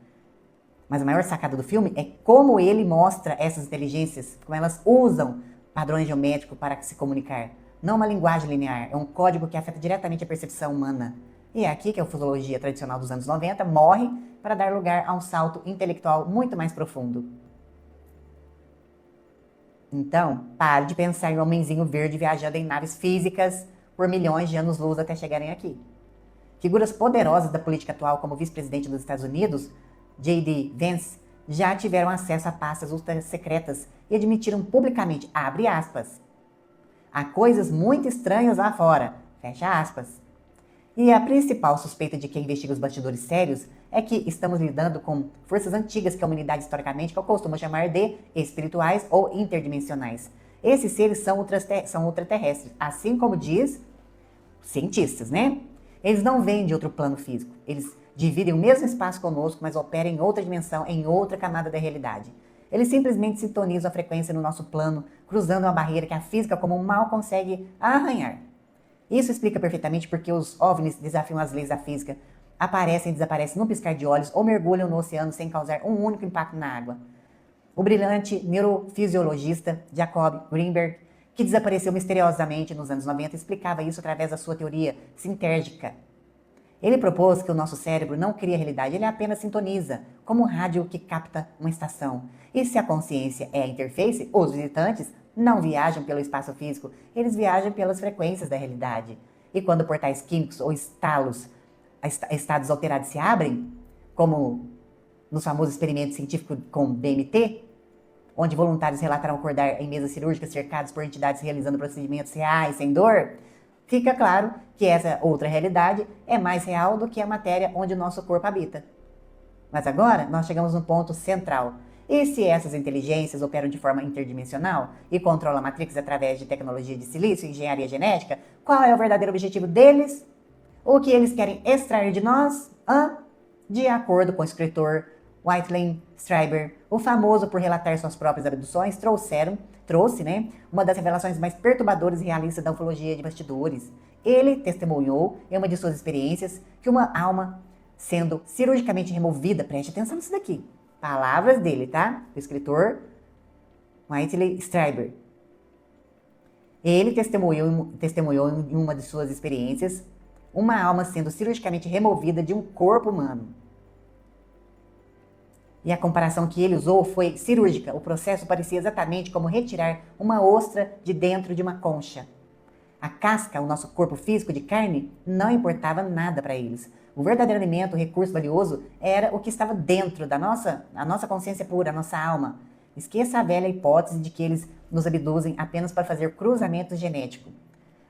Mas a maior sacada do filme é como ele mostra essas inteligências, como elas usam padrões geométricos para se comunicar. Não uma linguagem linear, é um código que afeta diretamente a percepção humana. E é aqui que a ufologia tradicional dos anos 90 morre para dar lugar a um salto intelectual muito mais profundo. Então, pare de pensar em um homenzinho verde viajando em naves físicas por milhões de anos-luz até chegarem aqui. Figuras poderosas da política atual, como o vice-presidente dos Estados Unidos, J.D. Vance, já tiveram acesso a pastas ultra secretas e admitiram publicamente, abre aspas, há coisas muito estranhas lá fora, fecha aspas. E a principal suspeita de quem investiga os bastidores sérios é que estamos lidando com forças antigas que a humanidade historicamente costuma chamar de espirituais ou interdimensionais. Esses seres são ultraterrestres, assim como diz cientistas, né? Eles não vêm de outro plano físico, eles dividem o mesmo espaço conosco, mas operam em outra dimensão, em outra camada da realidade. Eles simplesmente sintonizam a frequência no nosso plano, cruzando uma barreira que a física comum mal consegue arranhar. Isso explica perfeitamente porque os OVNIs desafiam as leis da física, aparecem e desaparecem num piscar de olhos ou mergulham no oceano sem causar um único impacto na água. O brilhante neurofisiologista Jacob Greenberg, que desapareceu misteriosamente nos anos 90, explicava isso através da sua teoria sintérgica. Ele propôs que o nosso cérebro não cria realidade, ele apenas sintoniza, como um rádio que capta uma estação. E se a consciência é a interface, os visitantes não viajam pelo espaço físico, eles viajam pelas frequências da realidade. E quando portais químicos ou estados alterados se abrem, como nos famosos experimentos científicos com DMT, onde voluntários relataram acordar em mesas cirúrgicas cercados por entidades realizando procedimentos reais sem dor, fica claro que essa outra realidade é mais real do que a matéria onde o nosso corpo habita. Mas agora nós chegamos no ponto central. E se essas inteligências operam de forma interdimensional e controlam a Matrix através de tecnologia de silício e engenharia genética, qual é o verdadeiro objetivo deles? O que eles querem extrair de nós? De acordo com o escritor Whiteley Strieber, o famoso por relatar suas próprias abduções, trouxe, né, uma das revelações mais perturbadoras e realistas da ufologia de bastidores. Ele testemunhou, em uma de suas experiências, que uma alma sendo cirurgicamente removida, preste atenção nisso daqui, palavras dele, tá? Do escritor Whiteley Strieber. Ele testemunhou em uma de suas experiências uma alma sendo cirurgicamente removida de um corpo humano. E a comparação que ele usou foi cirúrgica. O processo parecia exatamente como retirar uma ostra de dentro de uma concha. A casca, o nosso corpo físico de carne, não importava nada para eles. O verdadeiro alimento, o recurso valioso, era o que estava dentro da nossa consciência pura, a nossa alma. Esqueça a velha hipótese de que eles nos abduzem apenas para fazer cruzamento genético.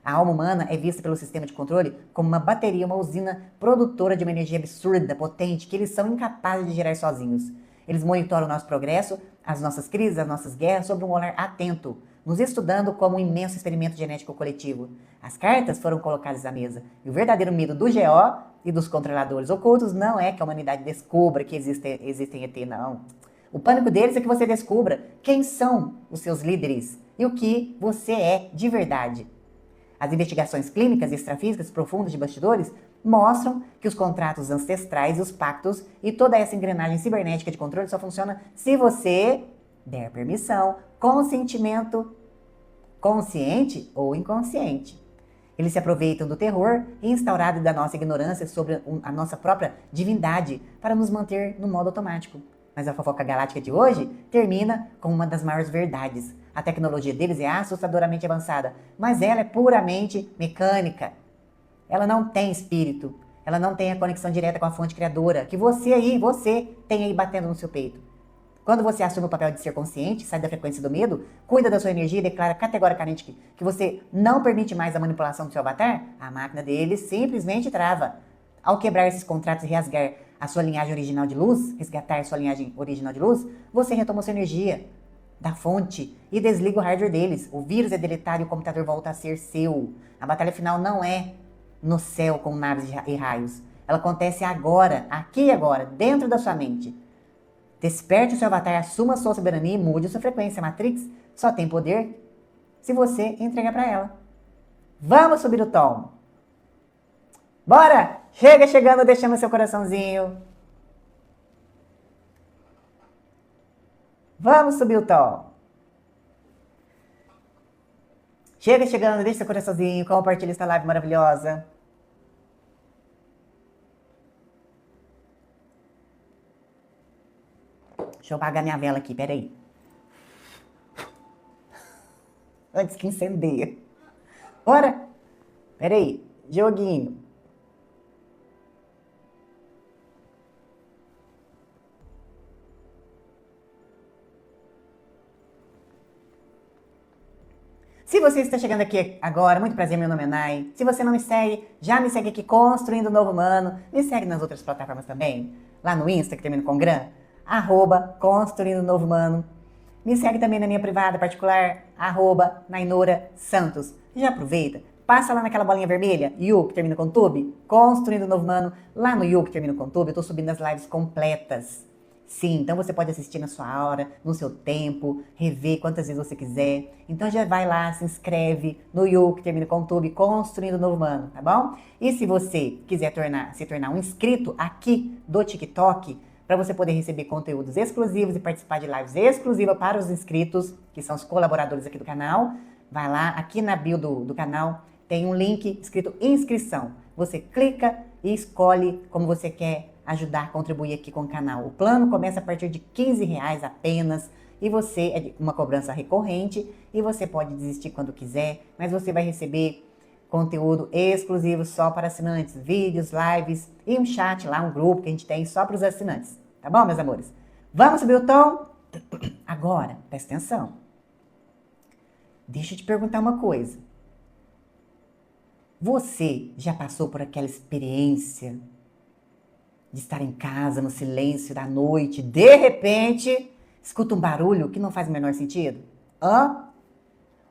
A alma humana é vista pelo sistema de controle como uma bateria, uma usina produtora de uma energia absurda, potente, que eles são incapazes de gerar sozinhos. Eles monitoram o nosso progresso, as nossas crises, as nossas guerras, sob um olhar atento, nos estudando como um imenso experimento genético coletivo. As cartas foram colocadas à mesa, e o verdadeiro medo do GO e dos controladores ocultos não é que a humanidade descubra que existem ET, não. O pânico deles é que você descubra quem são os seus líderes e o que você é de verdade. As investigações clínicas e extrafísicas profundas de bastidores mostram que os contratos ancestrais, os pactos e toda essa engrenagem cibernética de controle só funciona se você der permissão, consentimento consciente ou inconsciente. Eles se aproveitam do terror instaurado da nossa ignorância sobre a nossa própria divindade para nos manter no modo automático. Mas a fofoca galáctica de hoje termina com uma das maiores verdades. A tecnologia deles é assustadoramente avançada, mas ela é puramente mecânica. Ela não tem espírito, ela não tem a conexão direta com a fonte criadora, que você tem aí batendo no seu peito. Quando você assume o papel de ser consciente, sai da frequência do medo, cuida da sua energia e declara categoricamente que você não permite mais a manipulação do seu avatar, a máquina dele simplesmente trava. Ao quebrar esses contratos e rasgar a sua linhagem original de luz, resgatar sua linhagem original de luz, você retoma sua energia da fonte e desliga o hardware deles. O vírus é deletado e o computador volta a ser seu. A batalha final não é no céu com naves e raios. Ela acontece agora, aqui e agora, dentro da sua mente. Desperte o seu avatar, assuma a sua soberania e mude a sua frequência. A Matrix só tem poder se você entregar para ela. Vamos subir o tom. Bora! Chega chegando, deixando seu coraçãozinho. Vamos subir o tom. Chega chegando, deixa seu coraçãozinho, compartilha essa live maravilhosa. Deixa eu apagar minha vela aqui, peraí. Antes que incendeie. Bora! Peraí, joguinho. Se você está chegando aqui agora, muito prazer, meu nome é Nai. Se você não me segue, já me segue aqui, Construindo Novo Humano. Me segue nas outras plataformas também. Lá no Insta, que termina com Gran, @Construindo Novo Humano. Me segue também na minha privada particular, @Nainora Santos. Já aproveita, passa lá naquela bolinha vermelha, Yu, que termina com Tube, Construindo Novo Humano. Lá no Yu, que termina com Tube, eu tô subindo as lives completas. Sim, então você pode assistir na sua hora, no seu tempo, rever quantas vezes você quiser. Então já vai lá, se inscreve no Yu, que termina com Tube, Construindo Novo Humano, tá bom? E se você quiser se tornar um inscrito aqui do TikTok, para você poder receber conteúdos exclusivos e participar de lives exclusivas para os inscritos, que são os colaboradores aqui do canal, vai lá, aqui na bio do canal, tem um link escrito inscrição. Você clica e escolhe como você quer ajudar a contribuir aqui com o canal. O plano começa a partir de R$15 apenas, e você é uma cobrança recorrente, e você pode desistir quando quiser, mas você vai receber conteúdo exclusivo só para assinantes, vídeos, lives e um chat lá, um grupo que a gente tem só para os assinantes. Tá bom, meus amores? Vamos subir o tom? Agora, presta atenção. Deixa eu te perguntar uma coisa. Você já passou por aquela experiência de estar em casa, no silêncio da noite, de repente, escuta um barulho que não faz o menor sentido?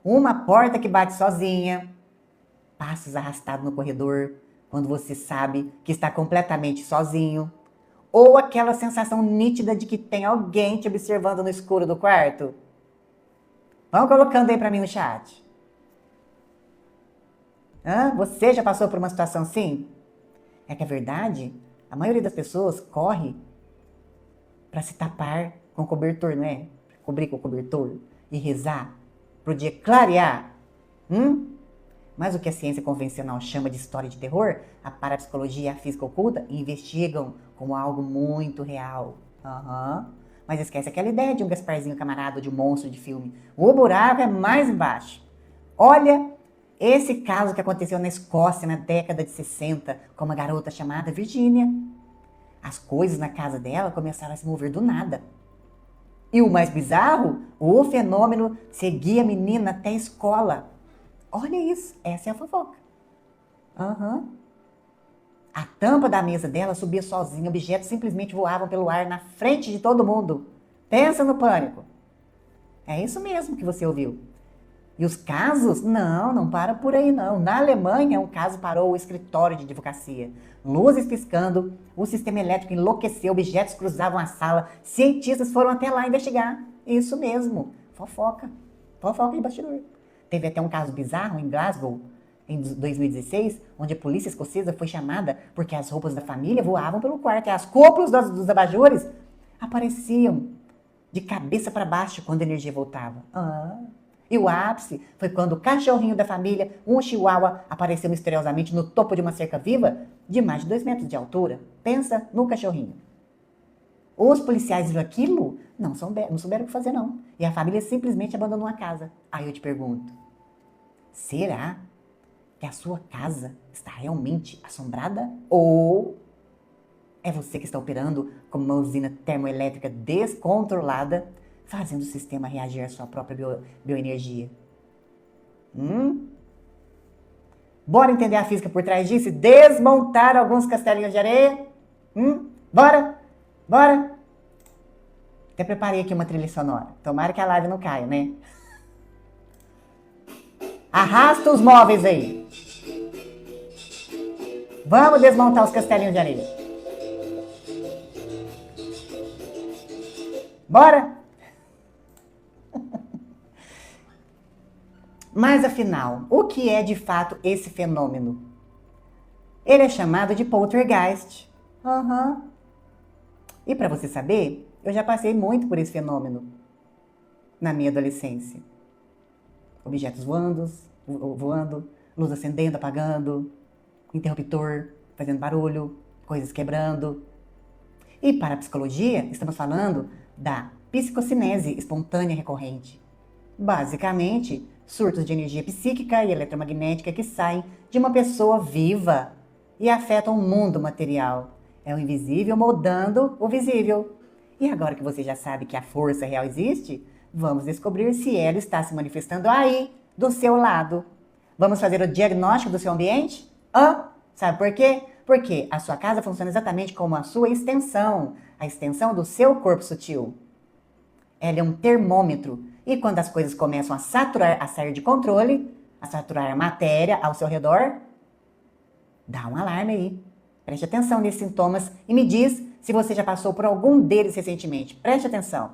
Uma porta que bate sozinha, passos arrastados no corredor, quando você sabe que está completamente sozinho. Ou aquela sensação nítida de que tem alguém te observando no escuro do quarto? Vão colocando aí pra mim no chat. Você já passou por uma situação assim? É que a verdade, a maioria das pessoas corre para se tapar com cobertor, não é? Cobrir com cobertor e rezar pro dia clarear. Mas o que a ciência convencional chama de história de terror, a parapsicologia e a física oculta investigam como algo muito real. Mas esquece aquela ideia de um Gasparzinho camarada, de um monstro de filme. O buraco é mais embaixo. Olha esse caso que aconteceu na Escócia na década de 60 com uma garota chamada Virginia. As coisas na casa dela começaram a se mover do nada. E o mais bizarro, o fenômeno seguia a menina até a escola. Olha isso, essa é a fofoca. A tampa da mesa dela subia sozinha, objetos simplesmente voavam pelo ar na frente de todo mundo. Pensa no pânico. É isso mesmo que você ouviu. E os casos? Não param por aí não. Na Alemanha, um caso parou o escritório de advocacia. Luzes piscando, o sistema elétrico enlouqueceu, objetos cruzavam a sala, cientistas foram até lá investigar. Isso mesmo, fofoca de bastidor. Teve até um caso bizarro em Glasgow, em 2016, onde a polícia escocesa foi chamada porque as roupas da família voavam pelo quarto e as cúpulas dos abajures apareciam de cabeça para baixo quando a energia voltava. E o ápice foi quando o cachorrinho da família, um chihuahua, apareceu misteriosamente no topo de uma cerca viva de mais de 2 metros de altura. Pensa no cachorrinho. Os policiais viram aquilo? Não souberam o que fazer, não. E a família simplesmente abandonou a casa. Aí eu te pergunto, será que a sua casa está realmente assombrada? Ou é você que está operando como uma usina termoelétrica descontrolada, fazendo o sistema reagir à sua própria bioenergia? Bora entender a física por trás disso e desmontar alguns castelinhos de areia? Bora? Até preparei aqui uma trilha sonora. Tomara que a live não caia, né? Arrasta os móveis aí. Vamos desmontar os castelinhos de areia. Bora? Mas afinal, o que é de fato esse fenômeno? Ele é chamado de poltergeist. E para você saber, eu já passei muito por esse fenômeno na minha adolescência. Objetos voando, luz acendendo, apagando, interruptor fazendo barulho, coisas quebrando. E para a psicologia, estamos falando da psicocinese espontânea recorrente. Basicamente, surtos de energia psíquica e eletromagnética que saem de uma pessoa viva e afetam o mundo material. É o invisível moldando o visível. E agora que você já sabe que a força real existe, vamos descobrir se ela está se manifestando aí, do seu lado. Vamos fazer o diagnóstico do seu ambiente? Sabe por quê? Porque a sua casa funciona exatamente como a sua extensão, a extensão do seu corpo sutil. Ela é um termômetro. E quando as coisas começam a saturar, a sair de controle, a saturar a matéria ao seu redor, dá um alarme aí. Preste atenção nesses sintomas e me diz se você já passou por algum deles recentemente. Preste atenção.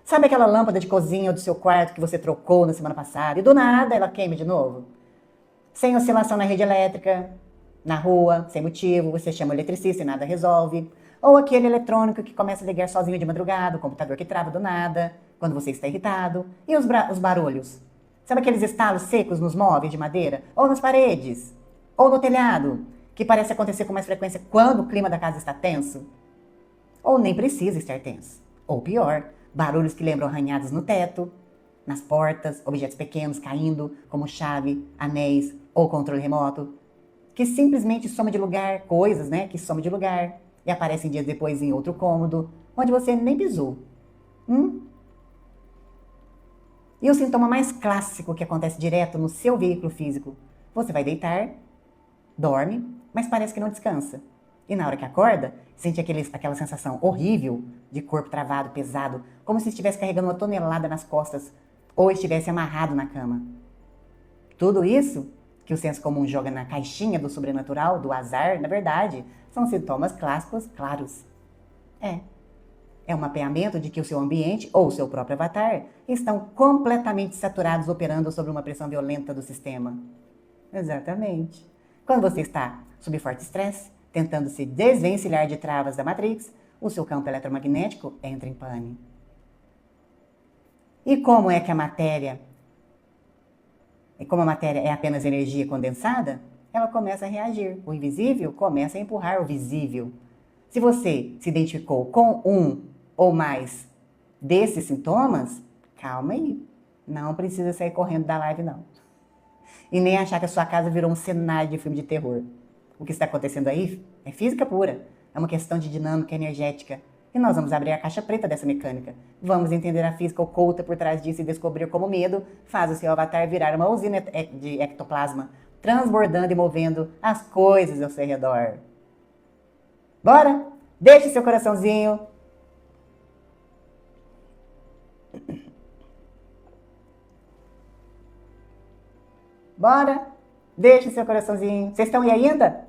Sabe aquela lâmpada de cozinha ou do seu quarto que você trocou na semana passada e do nada ela queima de novo? Sem oscilação na rede elétrica, na rua, sem motivo, você chama o eletricista e nada resolve. Ou aquele eletrônico que começa a ligar sozinho de madrugada, o computador que trava do nada, quando você está irritado. E os barulhos? Sabe aqueles estalos secos nos móveis de madeira? Ou nas paredes? Ou no telhado? Que parece acontecer com mais frequência quando o clima da casa está tenso? Ou nem precisa estar tenso. Ou pior, barulhos que lembram arranhados no teto, nas portas, objetos pequenos caindo, como chave, anéis ou controle remoto, que simplesmente somam de lugar, coisas, que somam de lugar e aparecem dias depois em outro cômodo, onde você nem pisou. E o sintoma mais clássico que acontece direto no seu veículo físico? Você vai deitar, dorme, mas parece que não descansa. E na hora que acorda, sente aquela sensação horrível de corpo travado, pesado, como se estivesse carregando uma tonelada nas costas ou estivesse amarrado na cama. Tudo isso que o senso comum joga na caixinha do sobrenatural, do azar, na verdade, são sintomas clássicos claros. É um mapeamento de que o seu ambiente ou o seu próprio avatar estão completamente saturados, operando sob uma pressão violenta do sistema. Exatamente. Quando você está sob forte estresse, tentando se desvencilhar de travas da Matrix, o seu campo eletromagnético entra em pane. E como é que a matéria é apenas energia condensada, ela começa a reagir. O invisível começa a empurrar o visível. Se você se identificou com um ou mais desses sintomas, calma aí. Não precisa sair correndo da live, não. E nem achar que a sua casa virou um cenário de filme de terror. O que está acontecendo aí é física pura. É uma questão de dinâmica energética. E nós vamos abrir a caixa preta dessa mecânica. Vamos entender a física oculta por trás disso e descobrir como o medo faz o seu avatar virar uma usina de ectoplasma, transbordando e movendo as coisas ao seu redor. Bora? Deixe seu coraçãozinho. Bora? Deixe seu coraçãozinho. Vocês estão aí ainda?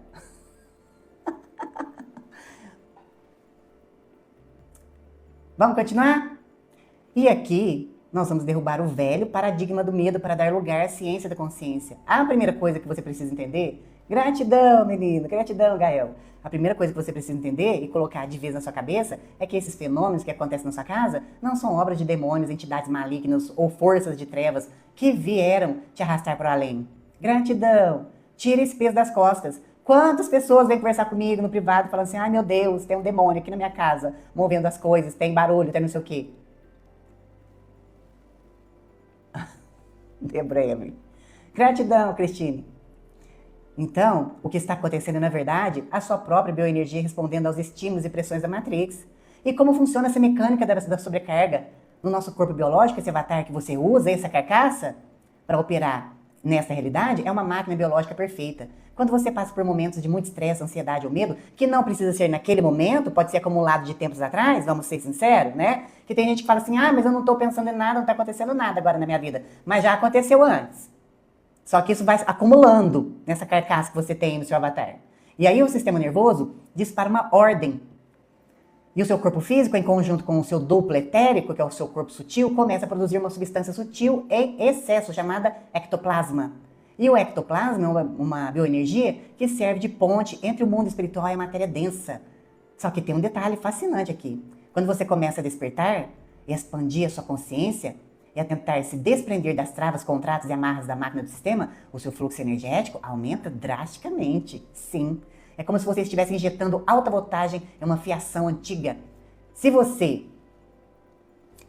Vamos continuar? E aqui nós vamos derrubar o velho paradigma do medo para dar lugar à ciência da consciência. A primeira coisa que você precisa entender... Gratidão, menino. Gratidão, Gael. A primeira coisa que você precisa entender e colocar de vez na sua cabeça é que esses fenômenos que acontecem na sua casa não são obras de demônios, entidades malignas ou forças de trevas que vieram te arrastar para o além. Gratidão. Tira esse peso das costas. Quantas pessoas vêm conversar comigo no privado falando assim, ai meu Deus, tem um demônio aqui na minha casa, movendo as coisas, tem barulho, tem não sei o quê. De breve. Gratidão, Cristine. Então, o que está acontecendo é, na verdade, a sua própria bioenergia respondendo aos estímulos e pressões da Matrix. E como funciona essa mecânica da sobrecarga? No nosso corpo biológico, esse avatar que você usa, essa carcaça, para operar nessa realidade, é uma máquina biológica perfeita. Quando você passa por momentos de muito estresse, ansiedade ou medo, que não precisa ser naquele momento, pode ser acumulado de tempos atrás, vamos ser sinceros, né? Que tem gente que fala assim, mas eu não estou pensando em nada, não está acontecendo nada agora na minha vida. Mas já aconteceu antes. Só que isso vai acumulando nessa carcaça que você tem no seu avatar. E aí o sistema nervoso dispara uma ordem. E o seu corpo físico, em conjunto com o seu duplo etérico, que é o seu corpo sutil, começa a produzir uma substância sutil em excesso, chamada ectoplasma. E o ectoplasma é uma bioenergia que serve de ponte entre o mundo espiritual e a matéria densa. Só que tem um detalhe fascinante aqui. Quando você começa a despertar e expandir a sua consciência, e a tentar se desprender das travas, contratos e amarras da máquina do sistema, o seu fluxo energético aumenta drasticamente. Sim, é como se você estivesse injetando alta voltagem em uma fiação antiga. Se você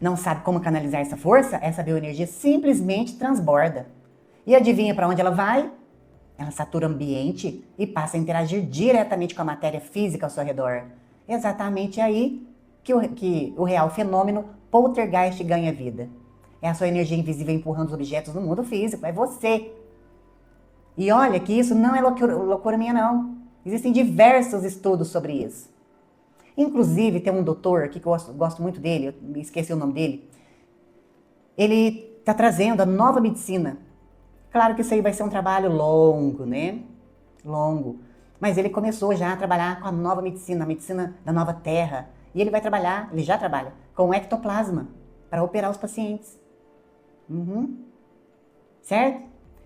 não sabe como canalizar essa força, essa bioenergia simplesmente transborda. E adivinha para onde ela vai? Ela satura o ambiente e passa a interagir diretamente com a matéria física ao seu redor. Exatamente aí que o real fenômeno poltergeist ganha vida. É a sua energia invisível empurrando os objetos no mundo físico. É você. E olha que isso não é loucura minha, não. Existem diversos estudos sobre isso. Inclusive, tem um doutor aqui que eu gosto muito dele, eu esqueci o nome dele. Ele está trazendo a nova medicina. Claro que isso aí vai ser um trabalho longo, né? Longo. Mas ele começou já a trabalhar com a nova medicina, a medicina da nova terra. E ele já trabalha, com ectoplasma, para operar os pacientes. Certo?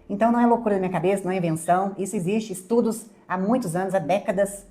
Então não é loucura da minha cabeça, não é invenção. Isso existe, estudos há muitos anos, há décadas.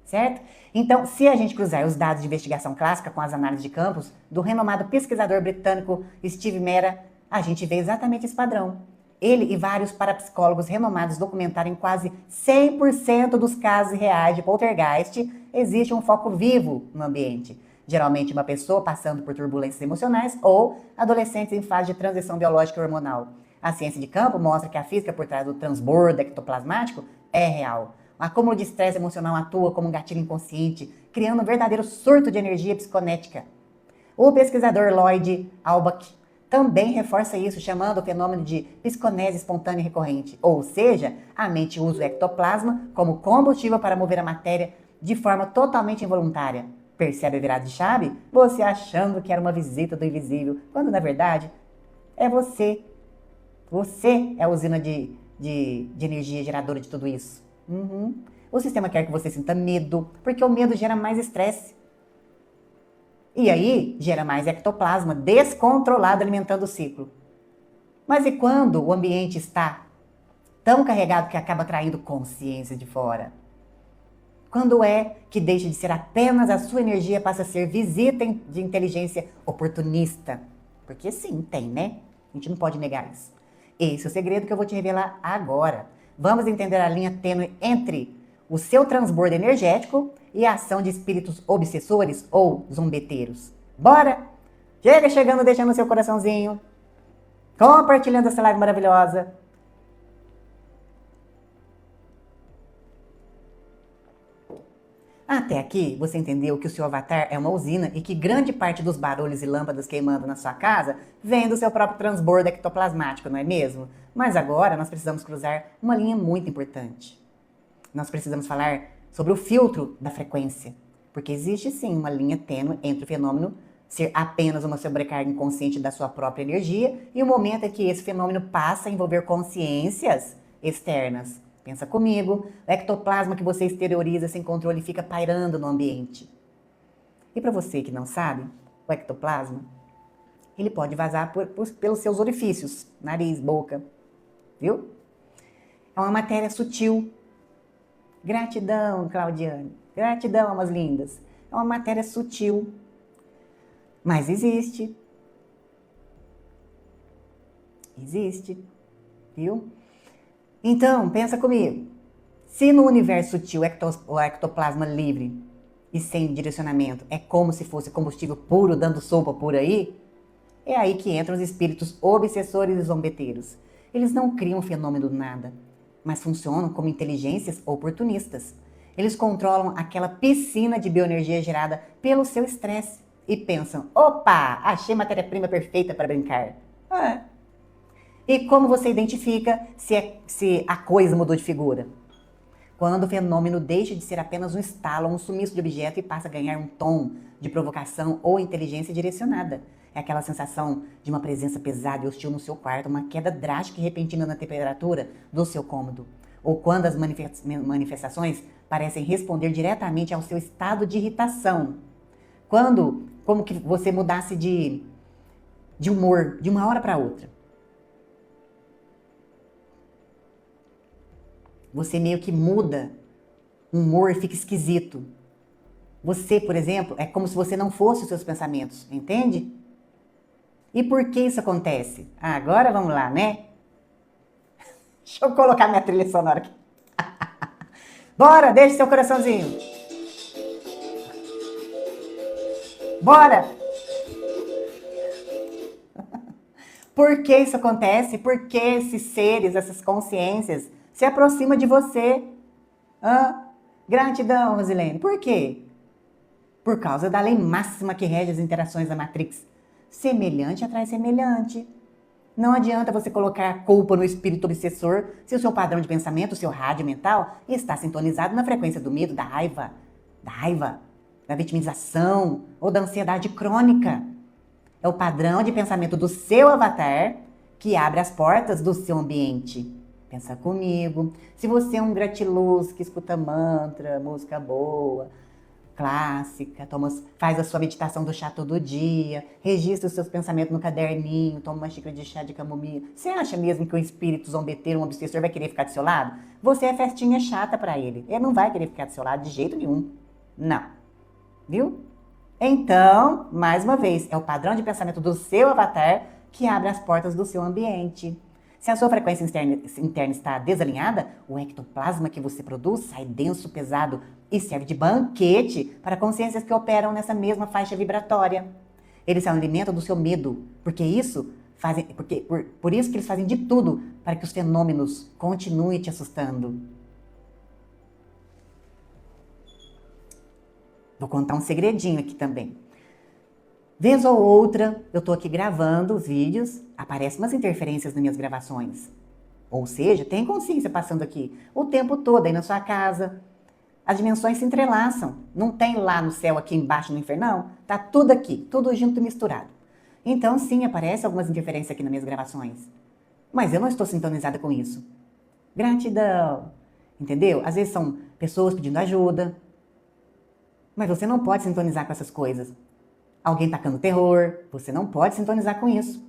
Certo? Então, se a gente cruzar os dados de investigação clássica com as análises de campos do renomado pesquisador britânico Steve Mera, a gente vê exatamente esse padrão. Ele e vários parapsicólogos renomados documentaram em quase 100% dos casos reais de poltergeist existe um foco vivo no ambiente. Geralmente uma pessoa passando por turbulências emocionais ou adolescentes em fase de transição biológica e hormonal. A ciência de campo mostra que a física por trás do transbordo ectoplasmático é real. O acúmulo de estresse emocional atua como um gatilho inconsciente, criando um verdadeiro surto de energia psiconética. O pesquisador Lloyd Albach também reforça isso, chamando o fenômeno de psiconese espontânea recorrente. Ou seja, a mente usa o ectoplasma como combustível para mover a matéria de forma totalmente involuntária. Percebe a virada de chave? Você achando que era uma visita do invisível, quando na verdade é você. Você é a usina de de energia geradora de tudo isso. O sistema quer que você sinta medo, porque o medo gera mais estresse. E aí, gera mais ectoplasma descontrolado alimentando o ciclo. Mas e quando o ambiente está tão carregado que acaba atraindo consciência de fora? Quando é que deixa de ser apenas a sua energia, passa a ser visita de inteligência oportunista? Porque sim, tem, né? A gente não pode negar isso. Esse é o segredo que eu vou te revelar agora. Vamos entender a linha tênue entre o seu transbordo energético e a ação de espíritos obsessores ou zombeteiros. Bora? Chega chegando, deixando seu coraçãozinho, compartilhando essa live maravilhosa. Até aqui, você entendeu que o seu avatar é uma usina e que grande parte dos barulhos e lâmpadas queimando na sua casa vem do seu próprio transbordo ectoplasmático, não é mesmo? Mas agora nós precisamos cruzar uma linha muito importante. Nós precisamos falar sobre o filtro da frequência, porque existe sim uma linha tênue entre o fenômeno ser apenas uma sobrecarga inconsciente da sua própria energia e o momento em que esse fenômeno passa a envolver consciências externas. Pensa comigo, o ectoplasma que você exterioriza sem controle fica pairando no ambiente. E para você que não sabe, o ectoplasma, ele pode vazar pelos seus orifícios, nariz, boca, viu? É uma matéria sutil. Gratidão, Claudiane. Gratidão, almas lindas. É uma matéria sutil, mas existe. Existe, viu? Então, pensa comigo. Se no universo sutil o ectoplasma livre e sem direcionamento é como se fosse combustível puro dando sopa por aí, é aí que entram os espíritos obsessores e zombeteiros. Eles não criam um fenômeno do nada, mas funcionam como inteligências oportunistas. Eles controlam aquela piscina de bioenergia gerada pelo seu estresse e pensam, opa, achei matéria-prima perfeita para brincar. E como você identifica se a coisa mudou de figura? Quando o fenômeno deixa de ser apenas um estalo ou um sumiço de objeto e passa a ganhar um tom de provocação ou inteligência direcionada. É aquela sensação de uma presença pesada e hostil no seu quarto, uma queda drástica e repentina na temperatura do seu cômodo. Ou quando as manifestações parecem responder diretamente ao seu estado de irritação. Como que você mudasse de humor de uma hora para outra. Você meio que muda, o humor fica esquisito. Você, por exemplo, é como se você não fosse os seus pensamentos, entende? E por que isso acontece? Agora vamos lá, né? Deixa eu colocar minha trilha sonora aqui. Bora, deixa seu coraçãozinho. Bora! Por que isso acontece? Por que esses seres, essas consciências se aproxima de você? Gratidão, Rosilene. Por quê? Por causa da lei máxima que rege as interações da Matrix. Semelhante atrai semelhante. Não adianta você colocar a culpa no espírito obsessor se o seu padrão de pensamento, o seu rádio mental, está sintonizado na frequência do medo, da raiva, da vitimização ou da ansiedade crônica. É o padrão de pensamento do seu avatar que abre as portas do seu ambiente. Pensa comigo, se você é um gratiluz que escuta mantra, música boa, clássica, faz a sua meditação do chá todo dia, registra os seus pensamentos no caderninho, toma uma xícara de chá de camomila, você acha mesmo que um espírito zombeteiro, um obsessor vai querer ficar do seu lado? Você é festinha chata pra ele, ele não vai querer ficar do seu lado de jeito nenhum, não, viu? Então, mais uma vez, é o padrão de pensamento do seu avatar que abre as portas do seu ambiente. Se a sua frequência interna está desalinhada, o ectoplasma que você produz sai denso, pesado e serve de banquete para consciências que operam nessa mesma faixa vibratória. Eles se alimentam do seu medo, por isso que eles fazem de tudo para que os fenômenos continuem te assustando. Vou contar um segredinho aqui também. Vez ou outra, eu tô aqui gravando os vídeos, aparecem umas interferências nas minhas gravações. Ou seja, tem consciência passando aqui o tempo todo aí na sua casa. As dimensões se entrelaçam. Não tem lá no céu, aqui embaixo no infernão. Tá tudo aqui, tudo junto e misturado. Então, sim, aparece algumas interferências aqui nas minhas gravações. Mas eu não estou sintonizada com isso. Gratidão. Entendeu? Às vezes são pessoas pedindo ajuda, mas você não pode sintonizar com essas coisas. Alguém tacando terror, você não pode sintonizar com isso.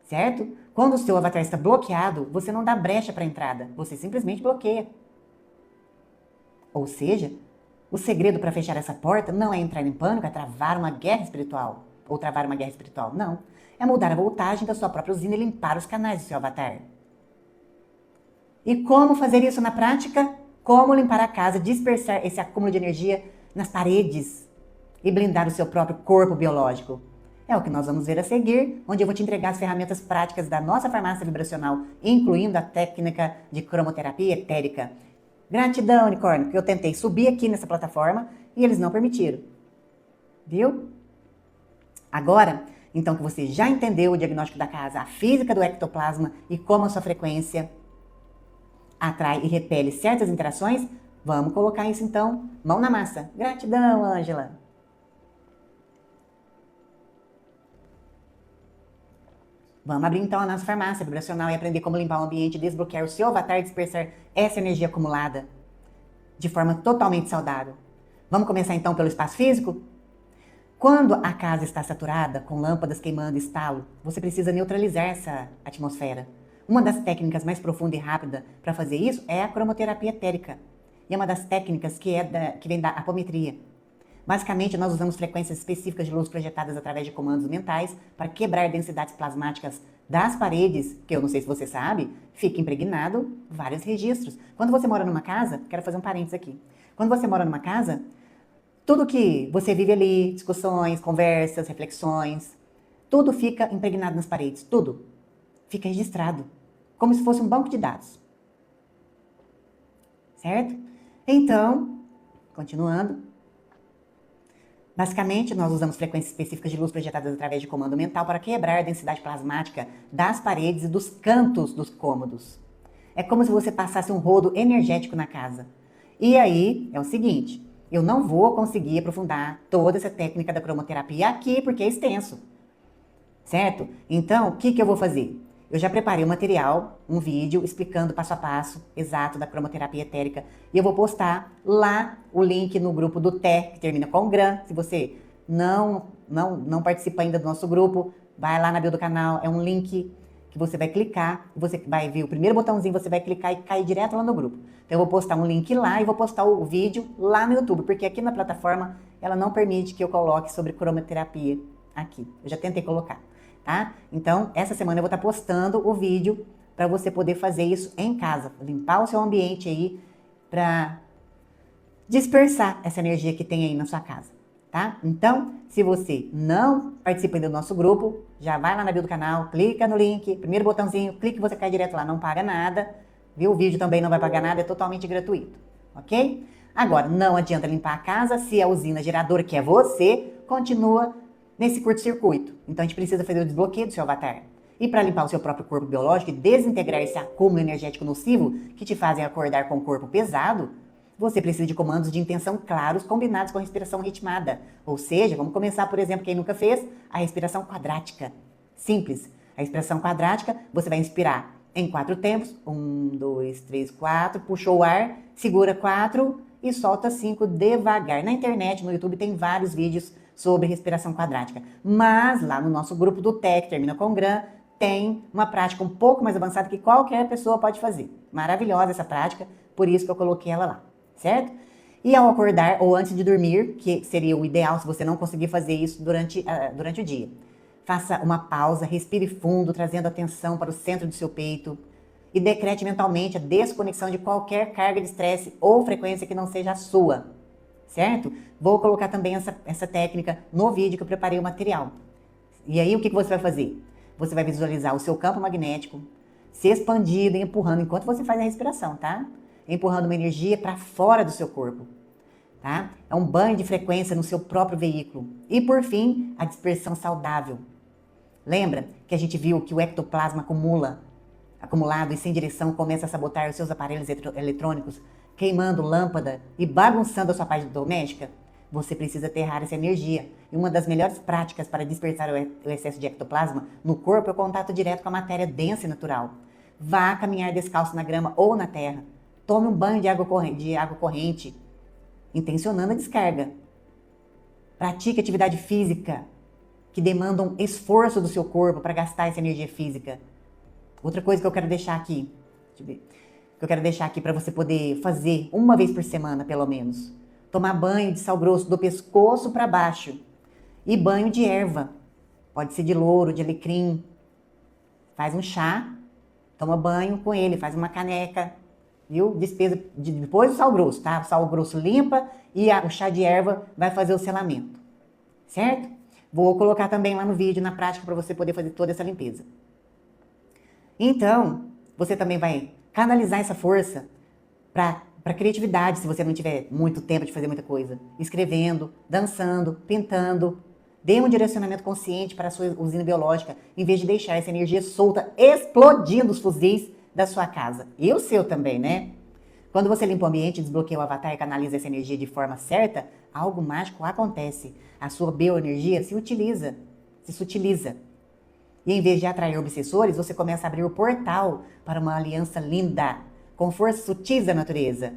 Certo? Quando o seu avatar está bloqueado, você não dá brecha para a entrada, você simplesmente bloqueia. Ou seja, o segredo para fechar essa porta não é entrar em pânico, é travar uma guerra espiritual. Ou travar uma guerra espiritual, não. É mudar a voltagem da sua própria usina e limpar os canais do seu avatar. E como fazer isso na prática? Como limpar a casa, dispersar esse acúmulo de energia nas paredes e blindar o seu próprio corpo biológico? É o que nós vamos ver a seguir, onde eu vou te entregar as ferramentas práticas da nossa farmácia vibracional, incluindo a técnica de cromoterapia etérica. Gratidão, unicórnio, que eu tentei subir aqui nessa plataforma e eles não permitiram. Viu? Agora, então que você já entendeu o diagnóstico da casa, a física do ectoplasma e como a sua frequência atrai e repele certas interações, vamos colocar isso então, mão na massa. Gratidão, Ângela. Vamos abrir então a nossa farmácia vibracional e aprender como limpar o ambiente, desbloquear o seu avatar e dispersar essa energia acumulada de forma totalmente saudável. Vamos começar então pelo espaço físico? Quando a casa está saturada, com lâmpadas queimando e estalo, você precisa neutralizar essa atmosfera. Uma das técnicas mais profunda e rápida para fazer isso é a cromoterapia etérica. E é uma das técnicas que vem da apometria. Basicamente, nós usamos frequências específicas de luz projetadas através de comandos mentais para quebrar densidades plasmáticas das paredes, que eu não sei se você sabe, fica impregnado vários registros. Quando você mora numa casa, quero fazer um parênteses aqui. Quando você mora numa casa, tudo que você vive ali, discussões, conversas, reflexões, tudo fica impregnado nas paredes, tudo fica registrado, como se fosse um banco de dados. Certo? Então, continuando. Basicamente, nós usamos frequências específicas de luz projetadas através de comando mental para quebrar a densidade plasmática das paredes e dos cantos dos cômodos. É como se você passasse um rodo energético na casa. E aí, é o seguinte, eu não vou conseguir aprofundar toda essa técnica da cromoterapia aqui, porque é extenso. Certo? Então, o que eu vou fazer? Eu já preparei um material, um vídeo explicando passo a passo exato da cromoterapia etérica e eu vou postar lá o link no grupo do TE, que termina com GRAM. Se você não participa ainda do nosso grupo, vai lá na bio do canal, é um link que você vai clicar, você vai ver o primeiro botãozinho, você vai clicar e cair direto lá no grupo. Então eu vou postar um link lá e vou postar o vídeo lá no YouTube, porque aqui na plataforma ela não permite que eu coloque sobre cromoterapia aqui. Eu já tentei colocar. Tá? Então, essa semana eu vou estar postando o vídeo para você poder fazer isso em casa, limpar o seu ambiente aí para dispersar essa energia que tem aí na sua casa, tá? Então, se você não participa ainda do nosso grupo, já vai lá na bio do canal, clica no link, primeiro botãozinho, clique e você cai direto lá, não paga nada, viu? O vídeo também não vai pagar nada, é totalmente gratuito, ok? Agora, não adianta limpar a casa se a usina geradora, que é você, continua nesse curto-circuito. Então a gente precisa fazer o desbloqueio do seu avatar. E para limpar o seu próprio corpo biológico e desintegrar esse acúmulo energético nocivo que te fazem acordar com o corpo pesado, você precisa de comandos de intenção claros combinados com a respiração ritmada. Ou seja, vamos começar, por exemplo, quem nunca fez, a respiração quadrática. Simples. A respiração quadrática, você vai inspirar em 4 tempos. 1, 2, 3, 4. Puxou o ar, segura 4 e solta 5 devagar. Na internet, no YouTube, tem vários vídeos sobre respiração quadrática. Mas lá no nosso grupo do TEC, termina com GRAM, tem uma prática um pouco mais avançada que qualquer pessoa pode fazer. Maravilhosa essa prática, por isso que eu coloquei ela lá, certo? E ao acordar ou antes de dormir, que seria o ideal se você não conseguir fazer isso durante o dia, faça uma pausa, respire fundo, trazendo atenção para o centro do seu peito e decrete mentalmente a desconexão de qualquer carga de estresse ou frequência que não seja a sua. Certo? Vou colocar também essa técnica no vídeo que eu preparei o material. E aí o que você vai fazer? Você vai visualizar o seu campo magnético se expandindo e empurrando enquanto você faz a respiração, tá? Empurrando uma energia para fora do seu corpo, tá? É um banho de frequência no seu próprio veículo. E por fim, a dispersão saudável. Lembra que a gente viu que o ectoplasma acumulado e sem direção começa a sabotar os seus aparelhos eletrônicos, queimando lâmpada e bagunçando a sua parte doméstica? Você precisa aterrar essa energia. E uma das melhores práticas para dispersar o excesso de ectoplasma no corpo é o contato direto com a matéria densa e natural. Vá caminhar descalço na grama ou na terra. Tome um banho de água corrente, intencionando a descarga. Pratique atividade física que demandam esforço do seu corpo para gastar essa energia física. Outra coisa que eu quero deixar aqui, para você poder fazer uma vez por semana, pelo menos. Tomar banho de sal grosso do pescoço para baixo. E banho de erva. Pode ser de louro, de alecrim. Faz um chá, toma banho com ele, faz uma caneca, viu? Despesa depois do sal grosso, tá? O sal grosso limpa e o chá de erva vai fazer o selamento, certo? Vou colocar também lá no vídeo, na prática, para você poder fazer toda essa limpeza. Então, você também vai canalizar essa força para criatividade, se você não tiver muito tempo de fazer muita coisa. Escrevendo, dançando, pintando. Dê um direcionamento consciente para a sua usina biológica, em vez de deixar essa energia solta explodindo os fuzis da sua casa. E o seu também, né? Quando você limpa o ambiente, desbloqueia o avatar e canaliza essa energia de forma certa, algo mágico acontece. A sua bioenergia se sutiliza. E em vez de atrair obsessores, você começa a abrir o portal para uma aliança linda, com forças sutis da natureza.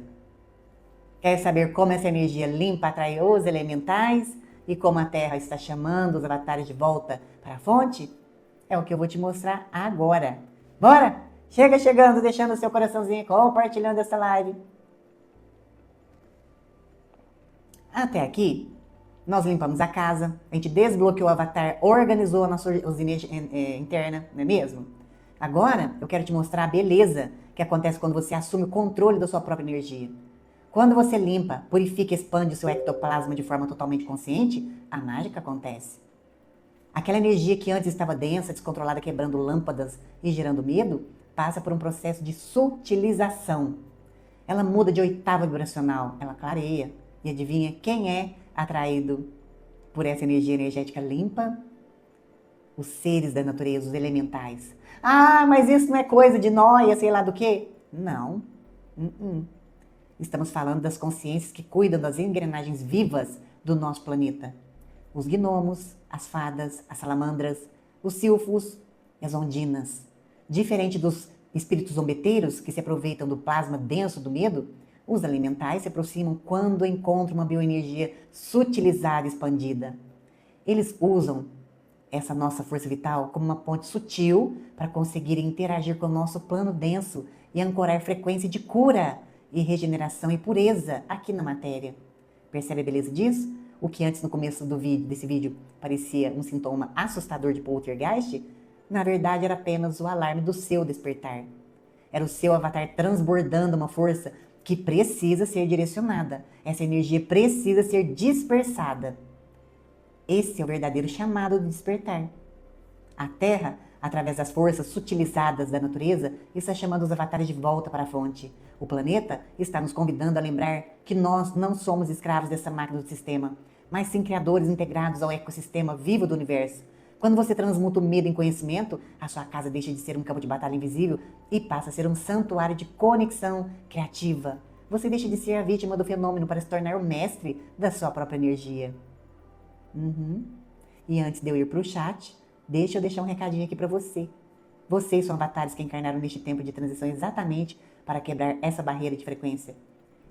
Quer saber como essa energia limpa atrai os elementais e como a Terra está chamando os avatares de volta para a fonte? É o que eu vou te mostrar agora. Bora? Chega chegando, deixando o seu coraçãozinho, compartilhando essa live. Até aqui, nós limpamos a casa, a gente desbloqueou o avatar, organizou a nossa usina interna, não é mesmo? Agora, eu quero te mostrar a beleza que acontece quando você assume o controle da sua própria energia. Quando você limpa, purifica e expande o seu ectoplasma de forma totalmente consciente, a mágica acontece. Aquela energia que antes estava densa, descontrolada, quebrando lâmpadas e gerando medo, passa por um processo de sutilização. Ela muda de oitava vibracional, ela clareia. E adivinha quem é atraído por essa energia energética limpa? Os seres da natureza, os elementais. Ah, mas isso não é coisa de nóia, sei lá do quê? Não. Estamos falando das consciências que cuidam das engrenagens vivas do nosso planeta. Os gnomos, as fadas, as salamandras, os silfos e as ondinas. Diferente dos espíritos zombeteiros que se aproveitam do plasma denso do medo, os elementais se aproximam quando encontram uma bioenergia sutilizada e expandida. Eles usam essa nossa força vital como uma ponte sutil para conseguirem interagir com o nosso plano denso e ancorar frequência de cura e regeneração e pureza aqui na matéria. Percebe a beleza disso? O que antes, no começo desse vídeo, parecia um sintoma assustador de poltergeist, na verdade era apenas o alarme do seu despertar. Era o seu avatar transbordando uma força que precisa ser direcionada. Essa energia precisa ser dispersada. Esse é o verdadeiro chamado do despertar. A Terra, através das forças sutilizadas da natureza, está chamando os avatares de volta para a fonte. O planeta está nos convidando a lembrar que nós não somos escravos dessa máquina do sistema, mas sim criadores integrados ao ecossistema vivo do universo. Quando você transmuta o medo em conhecimento, a sua casa deixa de ser um campo de batalha invisível e passa a ser um santuário de conexão criativa. Você deixa de ser a vítima do fenômeno para se tornar o mestre da sua própria energia. E antes de eu ir para o chat, deixa eu deixar um recadinho aqui para você. Vocês são avatares que encarnaram neste tempo de transição exatamente para quebrar essa barreira de frequência.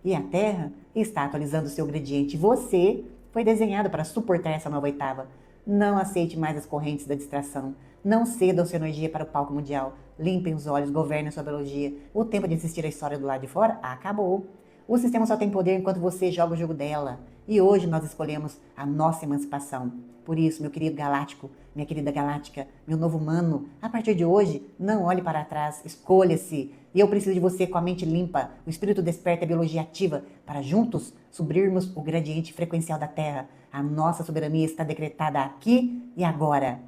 E a Terra está atualizando o seu gradiente. Você foi desenhado para suportar essa nova oitava. Não aceite mais as correntes da distração. Não ceda sua energia para o palco mundial. Limpem os olhos, governem a sua biologia. O tempo de assistir a história do lado de fora acabou. O sistema só tem poder enquanto você joga o jogo dela. E hoje nós escolhemos a nossa emancipação. Por isso, meu querido galáctico, minha querida galáctica, meu novo humano, a partir de hoje, não olhe para trás, escolha-se. E eu preciso de você com a mente limpa, o espírito desperta e a biologia ativa, para juntos subirmos o gradiente frequencial da Terra. A nossa soberania está decretada aqui e agora.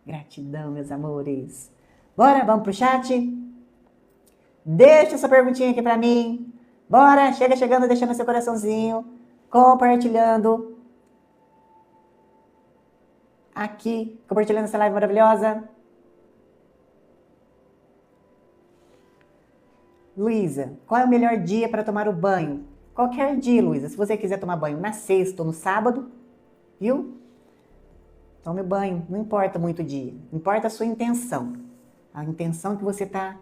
Gratidão, meus amores. Bora, vamos pro chat? Deixa essa perguntinha aqui para mim. Bora, chega chegando, deixando seu coraçãozinho, compartilhando. Aqui, compartilhando essa live maravilhosa. Luísa, qual é o melhor dia para tomar o banho? Qualquer dia, Luísa. Se você quiser tomar banho na sexta ou no sábado, viu? Tome banho, não importa muito o dia. Importa a sua intenção. A intenção que você está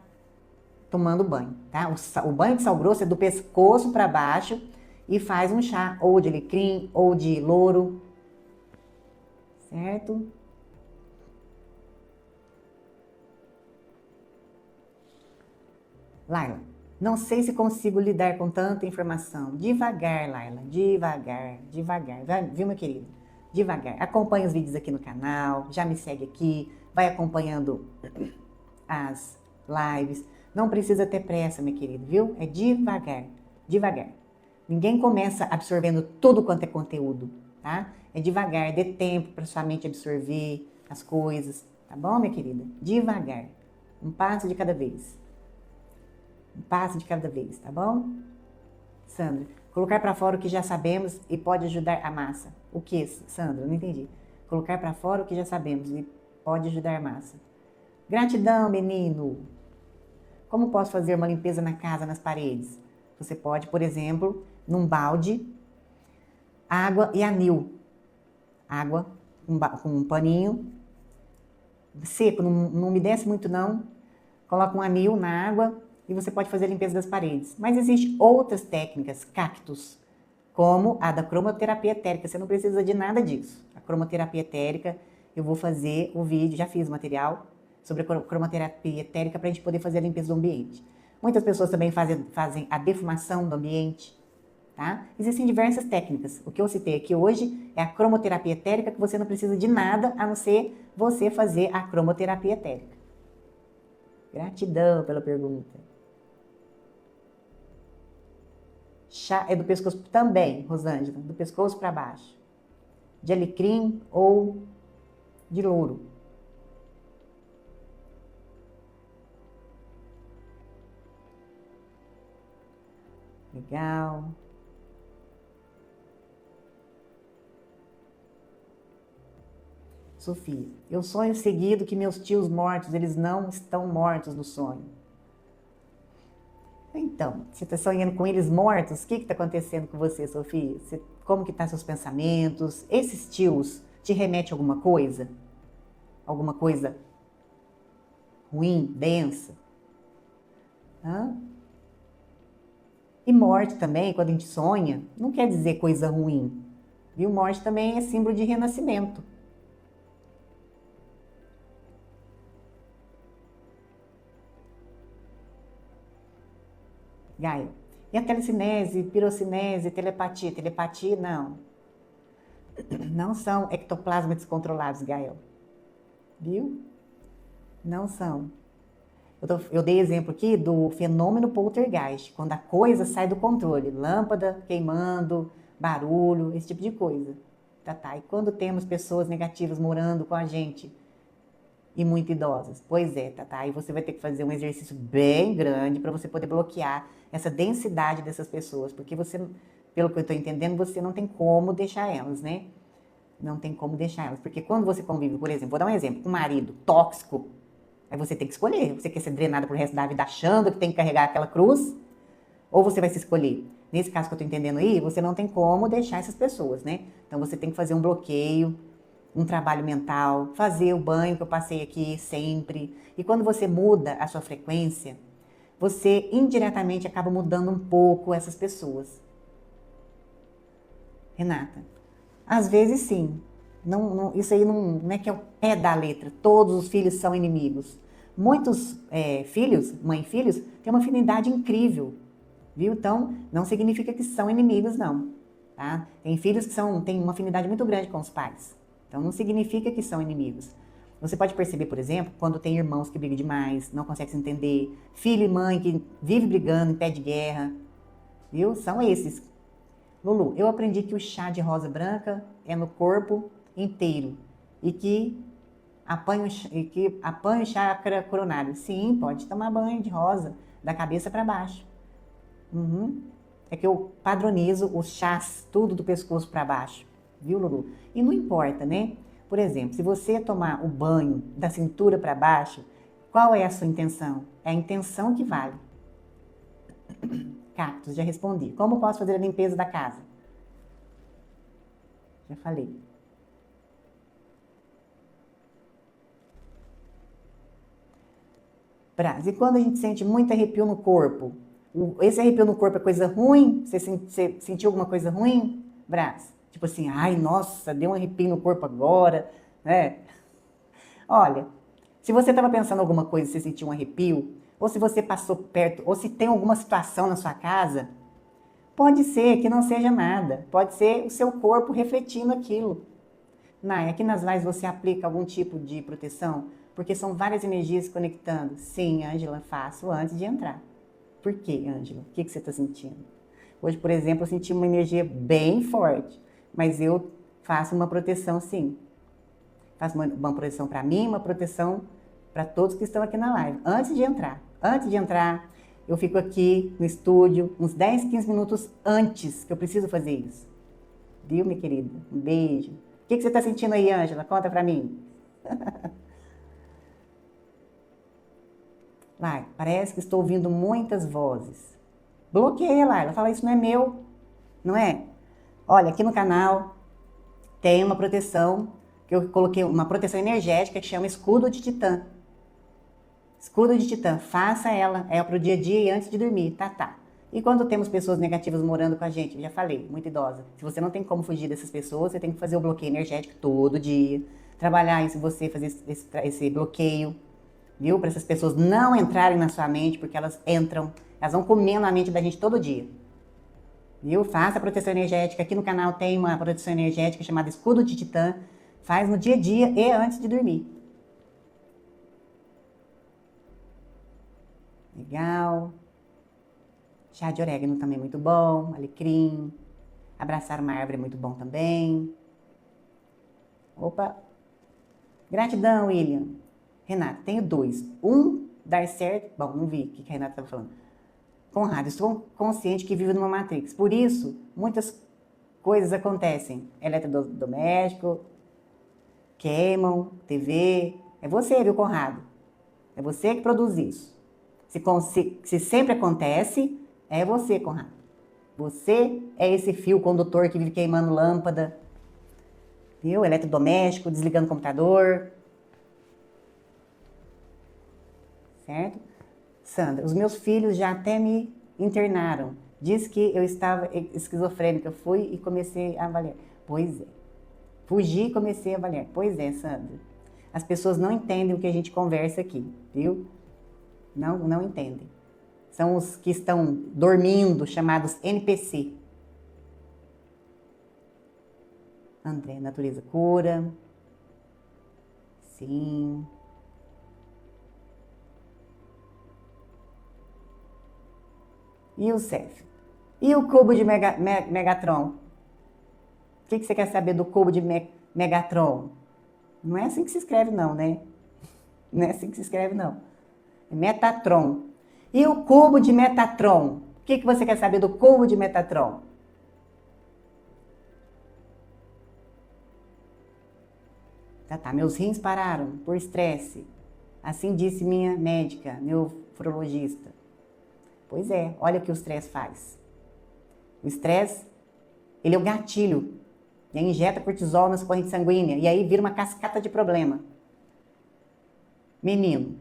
tomando banho, tá? O banho de sal grosso é do pescoço para baixo e faz um chá ou de alecrim ou de louro, certo? Laila, não sei se consigo lidar com tanta informação. Devagar, Laila, devagar, devagar. Viu, meu querido? Devagar. Acompanha os vídeos aqui no canal, já me segue aqui, vai acompanhando as lives. Não precisa ter pressa, meu querido, viu? É devagar, devagar. Ninguém começa absorvendo tudo quanto é conteúdo, tá? É devagar, dê tempo para sua mente absorver as coisas, tá bom, minha querida? Devagar. Um passo de cada vez. Um passo de cada vez, tá bom? Sandra, colocar para fora o que já sabemos e pode ajudar a massa. O que, Sandra? Não entendi. Colocar para fora o que já sabemos e pode ajudar a massa. Gratidão, menino. Como posso fazer uma limpeza na casa, nas paredes? Você pode, por exemplo, num balde, água e anil. Água com um paninho seco, não umedece muito não. Coloca um anil na água e você pode fazer a limpeza das paredes. Mas existem outras técnicas, cactos, como a da cromoterapia etérica. Você não precisa de nada disso. A cromoterapia etérica, eu vou fazer o vídeo, já fiz o material sobre a cromoterapia etérica para a gente poder fazer a limpeza do ambiente. Muitas pessoas também fazem a defumação do ambiente, tá? Existem diversas técnicas. O que eu citei aqui hoje é a cromoterapia etérica, que você não precisa de nada a não ser você fazer a cromoterapia etérica. Gratidão pela pergunta. Chá é do pescoço também, Rosângela, do pescoço para baixo. De alecrim ou de louro. Legal. Sofia, eu sonho seguido que meus tios mortos, eles não estão mortos no sonho. Então, você está sonhando com eles mortos? O que está acontecendo com você, Sofia? Como que estão seus pensamentos? Esses tios te remetem a alguma coisa? Alguma coisa ruim, densa? Hã? E morte também, quando a gente sonha, não quer dizer coisa ruim. Viu? Morte também é símbolo de renascimento. Gaio. E a telecinese, pirocinese, telepatia? Telepatia, não. Não são ectoplasmas descontrolados, Gael. Viu? Não são. Eu dei exemplo aqui do fenômeno poltergeist, quando a coisa sai do controle. Lâmpada queimando, barulho, esse tipo de coisa. Tá. E quando temos pessoas negativas morando com a gente e muito idosas? Pois é, tá. E você vai ter que fazer um exercício bem grande para você poder bloquear essa densidade dessas pessoas, porque você, pelo que eu estou entendendo, você não tem como deixar elas, né? Não tem como deixar elas, porque quando você convive, por exemplo, vou dar um exemplo, com um marido tóxico, aí você tem que escolher, você quer ser drenado pro resto da vida achando que tem que carregar aquela cruz, ou você vai se escolher. Nesse caso que eu estou entendendo aí, você não tem como deixar essas pessoas, né? Então você tem que fazer um bloqueio, um trabalho mental, fazer o banho que eu passei aqui sempre. E quando você muda a sua frequência, você indiretamente acaba mudando um pouco essas pessoas. Renata, às vezes sim. Isso aí não é que é o pé da letra. Todos os filhos são inimigos. Muitos filhos, mãe e filhos, têm uma afinidade incrível, viu? Então, não significa que são inimigos, não. Tá? Tem filhos que têm uma afinidade muito grande com os pais. Então, não significa que são inimigos. Você pode perceber, por exemplo, quando tem irmãos que brigam demais, não conseguem se entender, filho e mãe que vivem brigando em pé de guerra, viu? São esses. Lulu, eu aprendi que o chá de rosa branca é no corpo inteiro e que apanha o chakra coronário. Sim, pode tomar banho de rosa, da cabeça para baixo. Uhum. É que eu padronizo os chás, tudo do pescoço para baixo. Viu, Lulu? E não importa, né? Por exemplo, se você tomar o banho da cintura para baixo, qual é a sua intenção? É a intenção que vale. Cactos, já respondi. Como posso fazer a limpeza da casa? Já falei. Braz, e quando a gente sente muito arrepio no corpo? Esse arrepio no corpo é coisa ruim? Você sentiu alguma coisa ruim, Braz? Tipo assim, ai, nossa, deu um arrepio no corpo agora, né? Olha, se você estava pensando alguma coisa e você sentiu um arrepio, ou se você passou perto, ou se tem alguma situação na sua casa, pode ser que não seja nada. Pode ser o seu corpo refletindo aquilo. Nai, aqui nas lives você aplica algum tipo de proteção? Porque são várias energias se conectando. Sim, Ângela, faço antes de entrar. Por quê, Ângela? O que você está sentindo? Hoje, por exemplo, eu senti uma energia bem forte, mas eu faço uma proteção sim. Faço uma proteção para mim, uma proteção para todos que estão aqui na live. Antes de entrar. Antes de entrar, eu fico aqui no estúdio uns 10, 15 minutos antes, que eu preciso fazer isso. Viu, minha querida? Um beijo. O que você está sentindo aí, Ângela? Conta para mim. Laila, parece que estou ouvindo muitas vozes. Bloqueia, Laila. Fala, isso não é meu. Não é? Olha, aqui no canal tem uma proteção, que eu coloquei uma proteção energética que chama Escudo de Titã. Escudo de Titã, faça ela, é pro dia a dia e antes de dormir, tá. E quando temos pessoas negativas morando com a gente, eu já falei, muito idosa, se você não tem como fugir dessas pessoas, você tem que fazer o bloqueio energético todo dia, trabalhar em você, fazer esse bloqueio, viu? Para essas pessoas não entrarem na sua mente, porque elas entram, elas vão comendo a mente da gente todo dia. Viu? Faça a proteção energética. Aqui no canal tem uma proteção energética chamada Escudo de Titã. Faz no dia a dia e antes de dormir. Legal. Chá de orégano também é muito bom. Alecrim. Abraçar uma árvore é muito bom também. Opa. Gratidão, William. Renata, tenho 2. Um, dar certo. Bom, não vi o que a Renata estava falando. Conrado, estou consciente que vivo numa Matrix. Por isso, muitas coisas acontecem. Eletrodoméstico, queimam, TV. É você, viu, Conrado? É você que produz isso. Se sempre acontece, é você, Conrado. Você é esse fio condutor que vive queimando lâmpada, viu? Eletrodoméstico, desligando o computador. Certo? Sandra, os meus filhos já até me internaram. Diz que eu estava esquizofrênica. Fui e comecei a avaliar. Pois é. Fugi e comecei a avaliar. Pois é, Sandra. As pessoas não entendem o que a gente conversa aqui, viu? Não entendem. São os que estão dormindo, chamados NPC. André, natureza cura. Sim. E o Cef? E o cubo de Megatron? O que você quer saber do cubo de Megatron? Não é assim que se escreve não, né? Não é assim que se escreve não. É Metatron. E o cubo de Metatron? O que você quer saber do cubo de Metatron? Tá. Meus rins pararam por estresse. Assim disse minha médica, nefrologista. Pois é, olha o que o estresse faz. O estresse, ele é o gatilho. E aí injeta cortisol nas correntes sanguíneas. E aí vira uma cascata de problema. Menino,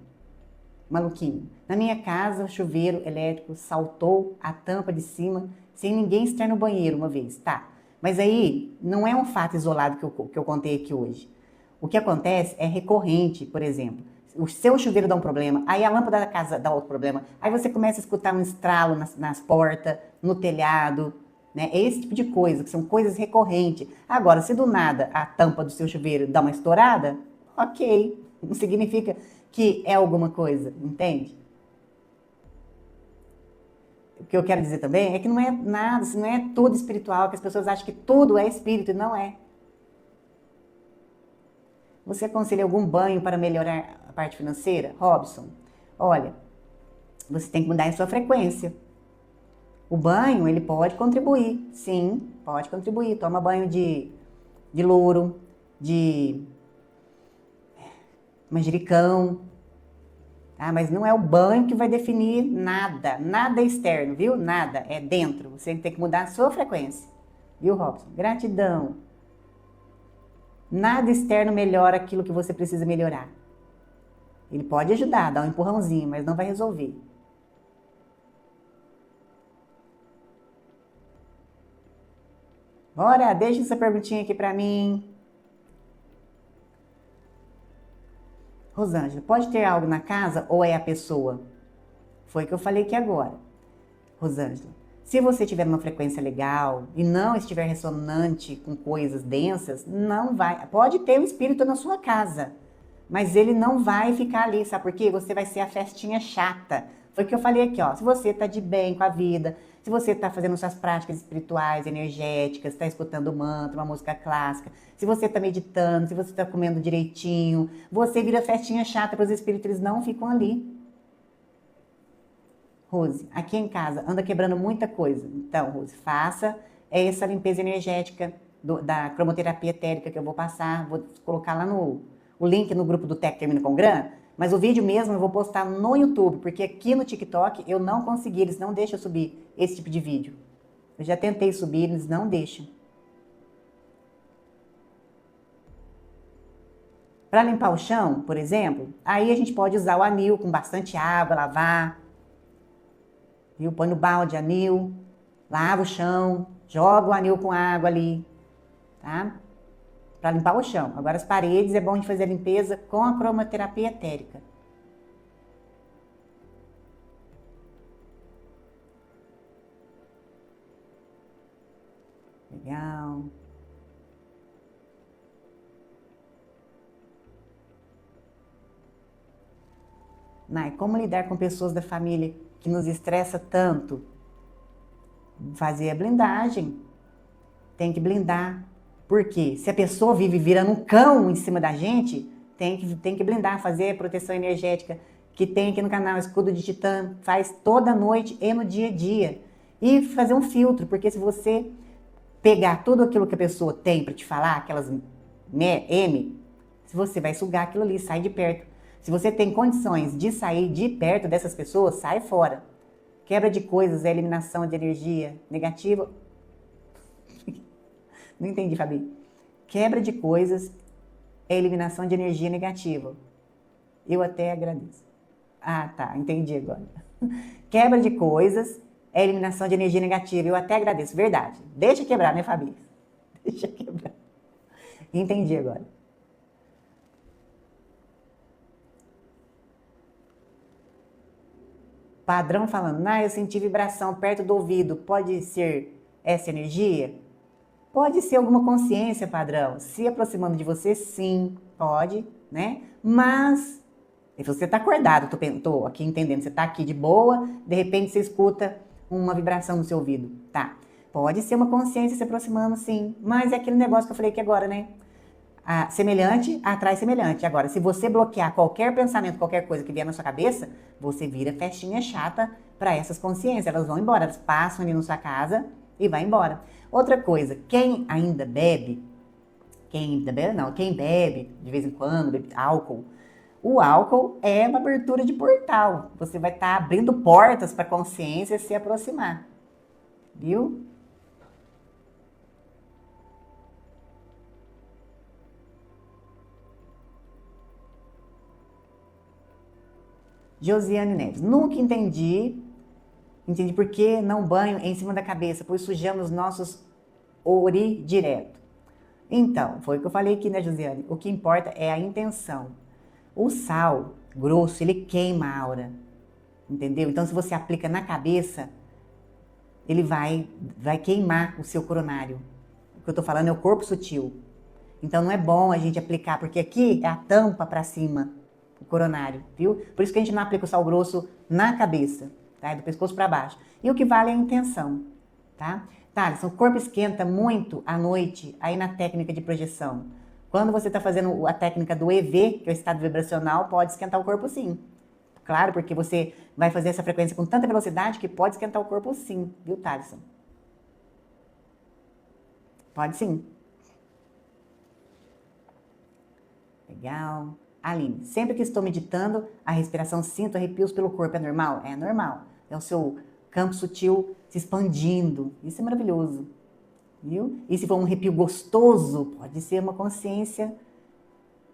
maluquinho. Na minha casa, o chuveiro elétrico saltou a tampa de cima sem ninguém estar no banheiro uma vez. Tá, mas aí não é um fato isolado que eu contei aqui hoje. O que acontece é recorrente, por exemplo. O seu chuveiro dá um problema, aí a lâmpada da casa dá outro problema, aí você começa a escutar um estralo nas portas, no telhado, né? É esse tipo de coisa, que são coisas recorrentes. Agora, se do nada a tampa do seu chuveiro dá uma estourada, ok, não significa que é alguma coisa, entende? O que eu quero dizer também é que não é nada, isso não é tudo espiritual, que as pessoas acham que tudo é espírito e não é. Você aconselha algum banho para melhorar a parte financeira? Robson, olha, você tem que mudar a sua frequência. O banho, ele pode contribuir, sim, pode contribuir. Toma banho de louro, de manjericão, tá? Mas não é o banho que vai definir nada, nada externo, viu? Nada, é dentro. Você tem que mudar a sua frequência, viu, Robson? Gratidão. Nada externo melhora aquilo que você precisa melhorar. Ele pode ajudar, dar um empurrãozinho, mas não vai resolver. Bora, deixa essa perguntinha aqui pra mim. Rosângela, pode ter algo na casa ou é a pessoa? Foi o que eu falei aqui agora. Rosângela, se você tiver uma frequência legal e não estiver ressonante com coisas densas, não vai. Pode ter um espírito na sua casa, mas ele não vai ficar ali, sabe por quê? Você vai ser a festinha chata. Foi o que eu falei aqui, ó. Se você tá de bem com a vida, se você tá fazendo suas práticas espirituais, energéticas, tá escutando mantra, uma música clássica, se você tá meditando, se você tá comendo direitinho, você vira festinha chata para os espíritos, eles não ficam ali. Rose, aqui em casa anda quebrando muita coisa. Então, Rose, faça essa limpeza energética da cromoterapia etérica que eu vou passar. Vou colocar lá o link no grupo do Tec Termina com Gran. Mas o vídeo mesmo eu vou postar no YouTube, porque aqui no TikTok eu não consegui, eles não deixam eu subir esse tipo de vídeo. Eu já tentei subir, eles não deixam. Para limpar o chão, por exemplo, aí a gente pode usar o anil com bastante água, lavar. Viu? Põe no balde anil, lava o chão, joga o anil com água ali, tá? Para limpar o chão. Agora as paredes é bom de fazer a limpeza com a cromoterapia etérica. Legal. Nai, como lidar com pessoas da família que nos estressa tanto? Fazer a blindagem. Tem que blindar. Por quê? Se a pessoa vive virando um cão em cima da gente, tem que blindar, fazer a proteção energética que tem aqui no canal, Escudo de Titã, faz toda noite e no dia a dia. E fazer um filtro, porque se você pegar tudo aquilo que a pessoa tem para te falar, aquelas se você vai sugar aquilo ali, sai de perto. Se você tem condições de sair de perto dessas pessoas, sai fora. Quebra de coisas é eliminação de energia negativa. Não entendi, Fabi. Quebra de coisas é eliminação de energia negativa. Eu até agradeço. Ah, tá, entendi agora. Quebra de coisas é eliminação de energia negativa. Eu até agradeço, verdade. Deixa quebrar, né, Fabi? Deixa quebrar. Entendi agora. Padrão falando, eu senti vibração perto do ouvido. Pode ser essa energia? Pode ser alguma consciência, padrão. Se aproximando de você, sim, pode, né? Mas, se você tá acordado, tô aqui entendendo, você tá aqui de boa, de repente você escuta uma vibração no seu ouvido, tá? Pode ser uma consciência se aproximando, sim. Mas é aquele negócio que eu falei aqui agora, né? Semelhante atrai semelhante. Agora, se você bloquear qualquer pensamento, qualquer coisa que vier na sua cabeça, você vira festinha chata para essas consciências. Elas vão embora, elas passam ali na sua casa e vai embora. Outra coisa, quem bebe de vez em quando, bebe álcool, o álcool é uma abertura de portal. Você vai estar abrindo portas para a consciência se aproximar. Viu? Josiane Neves, nunca entendi por que não banho em cima da cabeça, pois sujamos nossos ori direto. Então, foi o que eu falei aqui, né, Josiane? O que importa é a intenção. O sal grosso, ele queima a aura, entendeu? Então, se você aplica na cabeça, ele vai queimar o seu coronário. O que eu tô falando é o corpo sutil. Então, não é bom a gente aplicar, porque aqui é a tampa para cima, o coronário, viu? Por isso que a gente não aplica o sal grosso na cabeça, tá? É do pescoço para baixo. E o que vale é a intenção, tá? Thaleson, o corpo esquenta muito à noite, aí na técnica de projeção. Quando você está fazendo a técnica do EV, que é o estado vibracional, pode esquentar o corpo sim. Claro, porque você vai fazer essa frequência com tanta velocidade que pode esquentar o corpo sim, viu, Thaleson? Pode sim. Legal. Aline, sempre que estou meditando, a respiração sinto arrepios pelo corpo. É normal? É normal. É o seu campo sutil se expandindo. Isso é maravilhoso. Viu? E se for um arrepio gostoso, pode ser uma consciência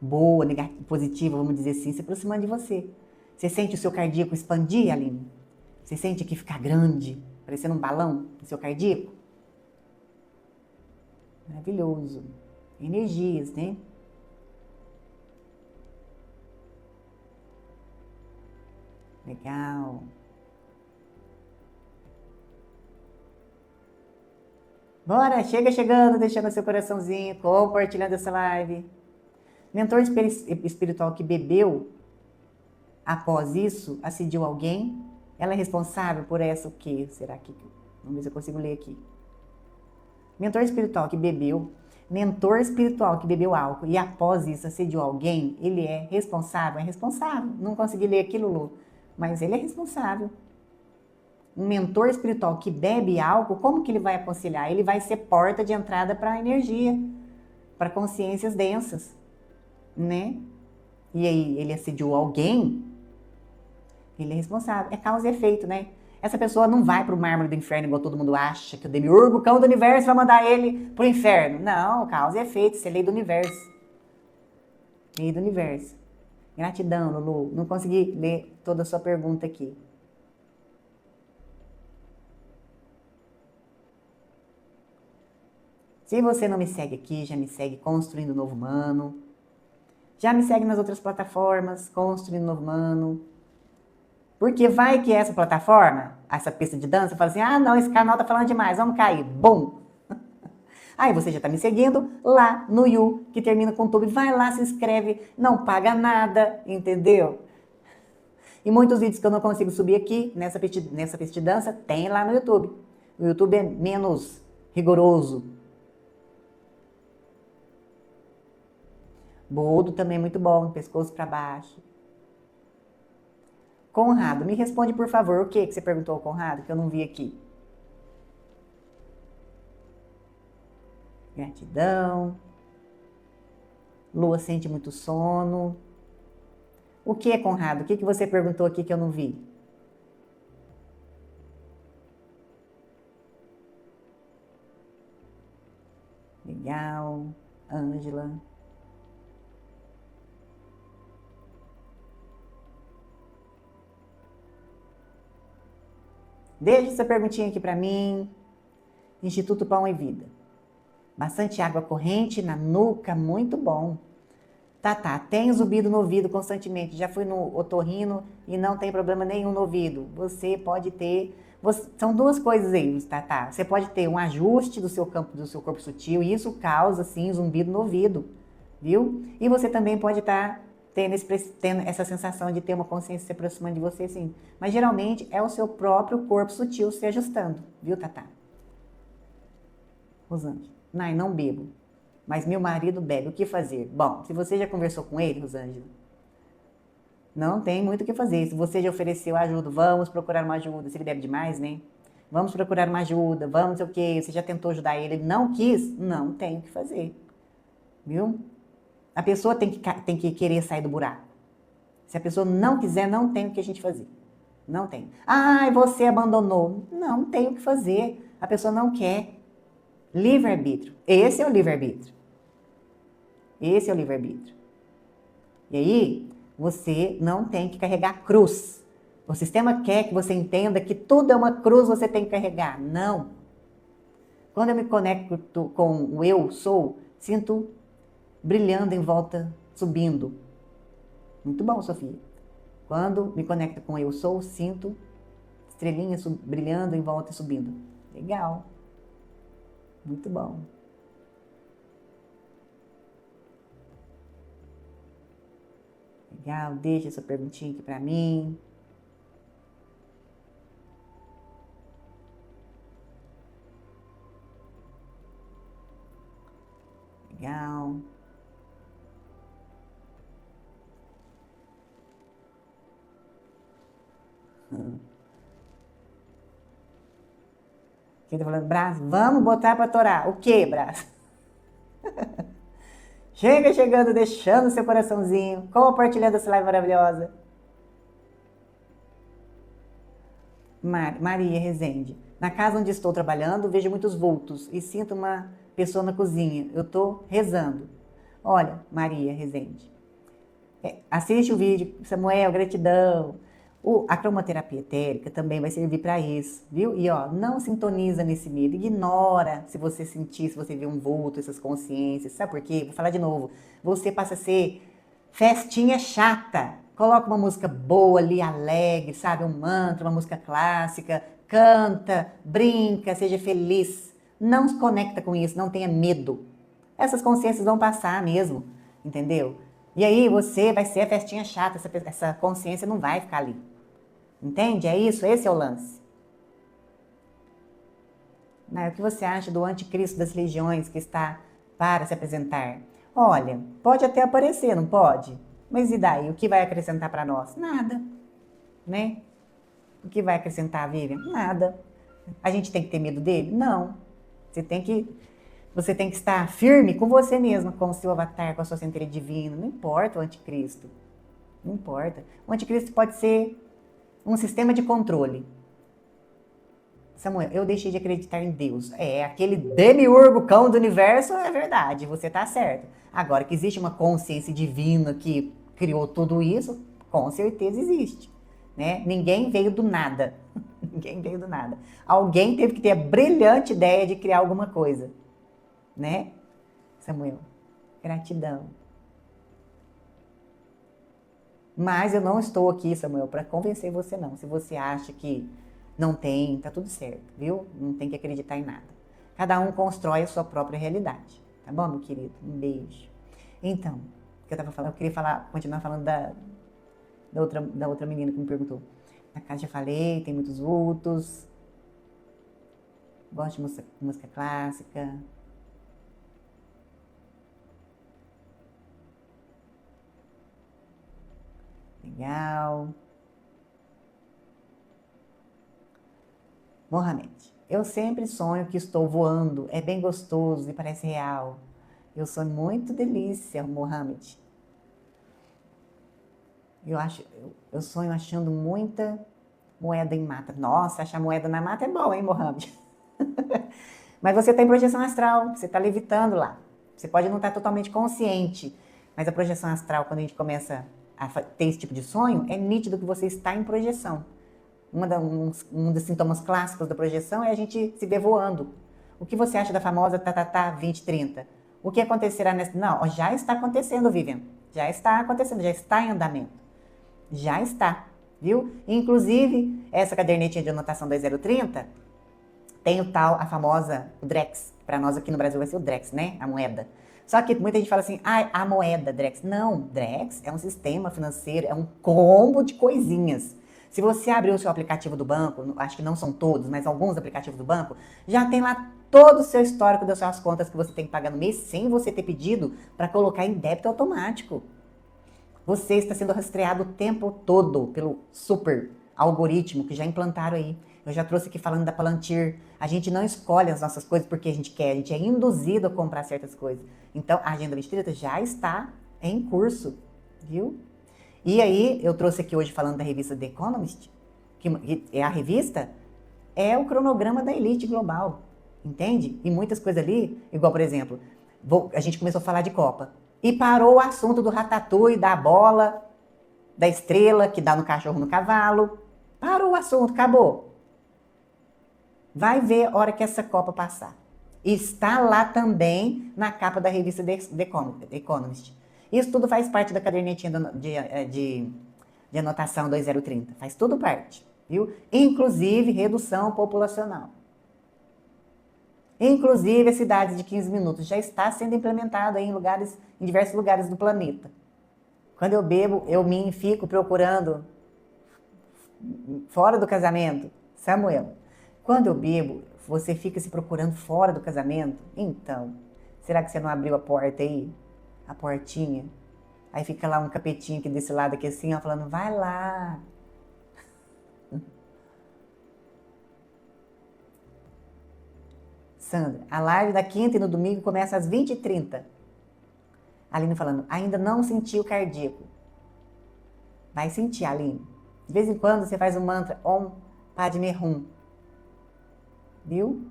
boa, negativa, positiva, vamos dizer assim, se aproximando de você. Você sente o seu cardíaco expandir, Aline? Você sente que fica grande, parecendo um balão no seu cardíaco? Maravilhoso. Energias, né? Legal. Bora, chega chegando, deixando seu coraçãozinho, compartilhando essa live. Mentor espiritual que bebeu, após isso, assediou alguém. Ela é responsável por essa o quê? Será que... Vamos ver se eu consigo ler aqui. Mentor espiritual que bebeu álcool e após isso assediou alguém, ele é responsável? É responsável. Não consegui ler aquilo, Lu, mas ele é responsável. Um mentor espiritual que bebe álcool, como que ele vai aconselhar? Ele vai ser porta de entrada para a energia, para consciências densas, né? E aí, ele assediou alguém, ele é responsável. É causa e efeito, né? Essa pessoa não vai para o mármore do inferno, igual todo mundo acha, que o demiurgo, o cão do universo, vai mandar ele para o inferno. Não, causa e efeito, isso é lei do universo. Lei do universo. Gratidão, Lulu. Não consegui ler toda a sua pergunta aqui. Se você não me segue aqui, já me segue Construindo Novo Humano. Já me segue nas outras plataformas, Construindo Novo Humano. Porque vai que essa plataforma, essa pista de dança, fala assim, ah não, esse canal tá falando demais, vamos cair. Bum! Aí você já tá me seguindo lá no You, que termina com tudo. Vai lá, se inscreve, não paga nada, entendeu? E muitos vídeos que eu não consigo subir aqui, nessa pista de dança, tem lá no YouTube. O YouTube é menos rigoroso. Boldo também é muito bom, pescoço para baixo. Conrado, me responde por favor, o que você perguntou, Conrado, que eu não vi aqui? Gratidão. Lua sente muito sono. O que, Conrado? O que você perguntou aqui que eu não vi? Legal. Ângela. Deixa essa perguntinha aqui para mim. Instituto Pão e Vida. Bastante água corrente na nuca, muito bom. Tá. Tem zumbido no ouvido constantemente. Já fui no otorrino e não tem problema nenhum no ouvido. Você pode ter... São duas coisas aí, tá. Você pode ter um ajuste do seu corpo sutil e isso causa, sim, zumbido no ouvido, viu? E você também pode estar tendo essa sensação de ter uma consciência se aproximando de você, sim. Mas geralmente é o seu próprio corpo sutil se ajustando, viu, Tatá? Rosângela, não bebo, mas meu marido bebe, o que fazer? Bom, se você já conversou com ele, Rosângela, não tem muito o que fazer. Se você já ofereceu ajuda, vamos procurar uma ajuda. Se ele bebe demais, né? Vamos procurar uma ajuda, vamos não sei o quê. Você já tentou ajudar ele, ele não quis? Não tem o que fazer, viu? A pessoa tem que querer sair do buraco. Se a pessoa não quiser, não tem o que a gente fazer. Não tem. Ai, você abandonou. Não tem o que fazer. A pessoa não quer. Livre-arbítrio. Esse é o livre-arbítrio. Esse é o livre-arbítrio. E aí, você não tem que carregar cruz. O sistema quer que você entenda que tudo é uma cruz, você tem que carregar. Não. Quando eu me conecto com o eu sou, sinto brilhando em volta, subindo. Muito bom, Sofia. Quando me conecto com eu sou, sinto estrelinhas brilhando em volta e subindo. Legal. Muito bom. Legal, deixa essa perguntinha aqui pra mim. Legal. Quem tá falando, Brás, vamos botar pra torar. O que, Brás? Chegando, deixando seu coraçãozinho, compartilhando essa live maravilhosa. Maria Rezende. Na casa onde estou trabalhando, vejo muitos vultos e sinto uma pessoa na cozinha. Eu tô rezando. Olha, Maria Rezende, assiste o vídeo, Samuel, gratidão. A cromoterapia etérica também vai servir para isso, viu? E ó, não sintoniza nesse medo, ignora se você sentir, se você ver um vulto, essas consciências. Sabe por quê? Vou falar de novo. Você passa a ser festinha chata. Coloca uma música boa ali, alegre, sabe? Um mantra, uma música clássica. Canta, brinca, seja feliz. Não se conecta com isso, não tenha medo. Essas consciências vão passar mesmo, entendeu? E aí você vai ser a festinha chata, essa consciência não vai ficar ali. Entende? É isso, esse é o lance. O que você acha do anticristo das religiões que está para se apresentar? Olha, pode até aparecer, não pode? Mas e daí? O que vai acrescentar para nós? Nada, né? O que vai acrescentar, Vivian? Nada. A gente tem que ter medo dele? Não. Você tem que estar firme com você mesmo, com o seu avatar, com a sua centelha divina. Não importa o anticristo. Não importa. O anticristo pode ser um sistema de controle. Samuel, eu deixei de acreditar em Deus. Aquele demiurgo cão do universo, é verdade, você tá certo. Agora, que existe uma consciência divina que criou tudo isso, com certeza existe. Né? Ninguém veio do nada. Ninguém veio do nada. Alguém teve que ter a brilhante ideia de criar alguma coisa. Né? Samuel, gratidão. Mas eu não estou aqui, Samuel, para convencer você não. Se você acha que não tem, tá tudo certo, viu? Não tem que acreditar em nada. Cada um constrói a sua própria realidade. Tá bom, meu querido? Um beijo. Então, o que eu tava falando, eu queria continuar falando da outra menina que me perguntou. Na casa já falei, tem muitos vultos. Gosto de música clássica. Legal. Mohamed, eu sempre sonho que estou voando. É bem gostoso e parece real. Eu sou muito delícia, Mohamed. Eu sonho achando muita moeda em mata. Nossa, achar moeda na mata é bom, hein, Mohamed? Mas você tem projeção astral, você está levitando lá. Você pode não estar totalmente consciente, mas a projeção astral, quando a gente começa a ter esse tipo de sonho, é nítido que você está em projeção. Um dos sintomas clássicos da projeção é a gente se ver voando. O que você acha da famosa 2030? O que acontecerá nessa... Não, já está acontecendo, Vivian. Já está acontecendo, já está em andamento. Já está, viu? Inclusive, essa cadernetinha de anotação 2030 tem a famosa, o Drex. Para nós aqui no Brasil vai ser o Drex, né? A moeda. Só que muita gente fala assim, a moeda Drex. Não, Drex é um sistema financeiro, é um combo de coisinhas. Se você abrir o seu aplicativo do banco, acho que não são todos, mas alguns aplicativos do banco, já tem lá todo o seu histórico das suas contas que você tem que pagar no mês, sem você ter pedido para colocar em débito automático. Você está sendo rastreado o tempo todo pelo super algoritmo que já implantaram aí. Eu já trouxe aqui falando da Palantir. A gente não escolhe as nossas coisas porque a gente quer, a gente é induzido a comprar certas coisas. Então, a Agenda 2030 já está em curso, viu? E aí, eu trouxe aqui hoje falando da revista The Economist, que é a revista, é o cronograma da elite global, entende? E muitas coisas ali, igual, por exemplo, a gente começou a falar de Copa, e parou o assunto do ratatouille, da bola, da estrela, que dá no cachorro, no cavalo. Parou o assunto, acabou. Vai ver a hora que essa Copa passar. Está lá também na capa da revista The Economist. Isso tudo faz parte da cadernetinha de anotação 2030. Faz tudo parte, viu? Inclusive redução populacional. Inclusive a cidade de 15 minutos já está sendo implementada em diversos lugares do planeta. Quando eu bebo, eu fico procurando fora do casamento. Samuel, quando eu bebo, você fica se procurando fora do casamento? Então, será que você não abriu a porta aí? A portinha? Aí fica lá um capetinho aqui desse lado aqui assim, ó, falando, vai lá. Sandra, a live da quinta e no domingo começa às 20h30. Aline falando, ainda não senti o cardíaco. Vai sentir, Aline. De vez em quando você faz o mantra Om Padme Hum. Viu?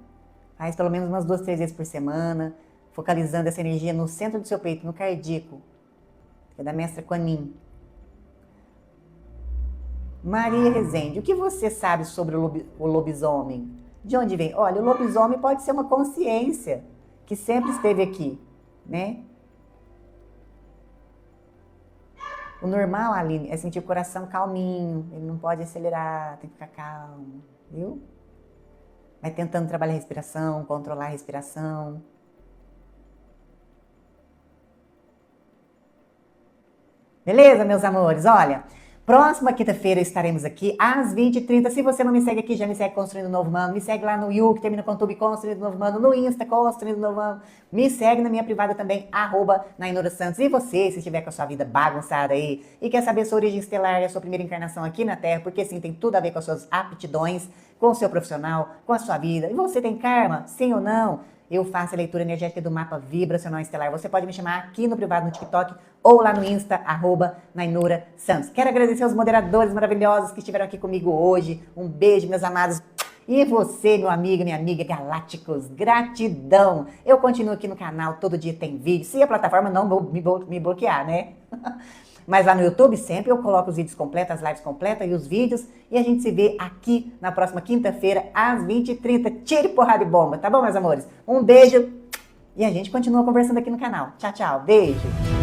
Faz pelo menos umas 2, 3 vezes por semana. focalizando essa energia no centro do seu peito, no cardíaco, que é da mestra Kuan Yin. Maria Rezende, o que você sabe sobre o lobisomem? De onde vem? Olha, o lobisomem pode ser uma consciência que sempre esteve aqui, né? O normal, Aline, é sentir o coração calminho, ele não pode acelerar, tem que ficar calmo, viu? Vai tentando trabalhar a respiração, controlar a respiração. Beleza, meus amores? Olha, próxima quinta-feira estaremos aqui às 20h30. Se você não me segue aqui, já me segue Construindo um Novo Humano. Me segue lá no You, que termina com Tube, Construindo um Novo Humano. No Insta, Construindo um Novo Humano. Me segue na minha privada também, @Nainora Santos. E você, se estiver com a sua vida bagunçada aí e quer saber sua origem estelar e a sua primeira encarnação aqui na Terra, porque sim, tem tudo a ver com as suas aptidões, com o seu profissional, com a sua vida. E você tem karma? Sim ou não? Eu faço a leitura energética do mapa vibracional estelar. Você pode me chamar aqui no privado, no TikTok, ou lá no Insta, @Nainora Santos. Quero agradecer aos moderadores maravilhosos que estiveram aqui comigo hoje. Um beijo, meus amados. E você, meu amigo, minha amiga galácticos, gratidão. Eu continuo aqui no canal, todo dia tem vídeo. Se a plataforma não me bloquear, né? Mas lá no YouTube sempre eu coloco os vídeos completos, as lives completas e os vídeos. E a gente se vê aqui na próxima quinta-feira, às 20h30. Tire porrada e bomba, tá bom, meus amores? Um beijo e a gente continua conversando aqui no canal. Tchau, tchau. Beijo.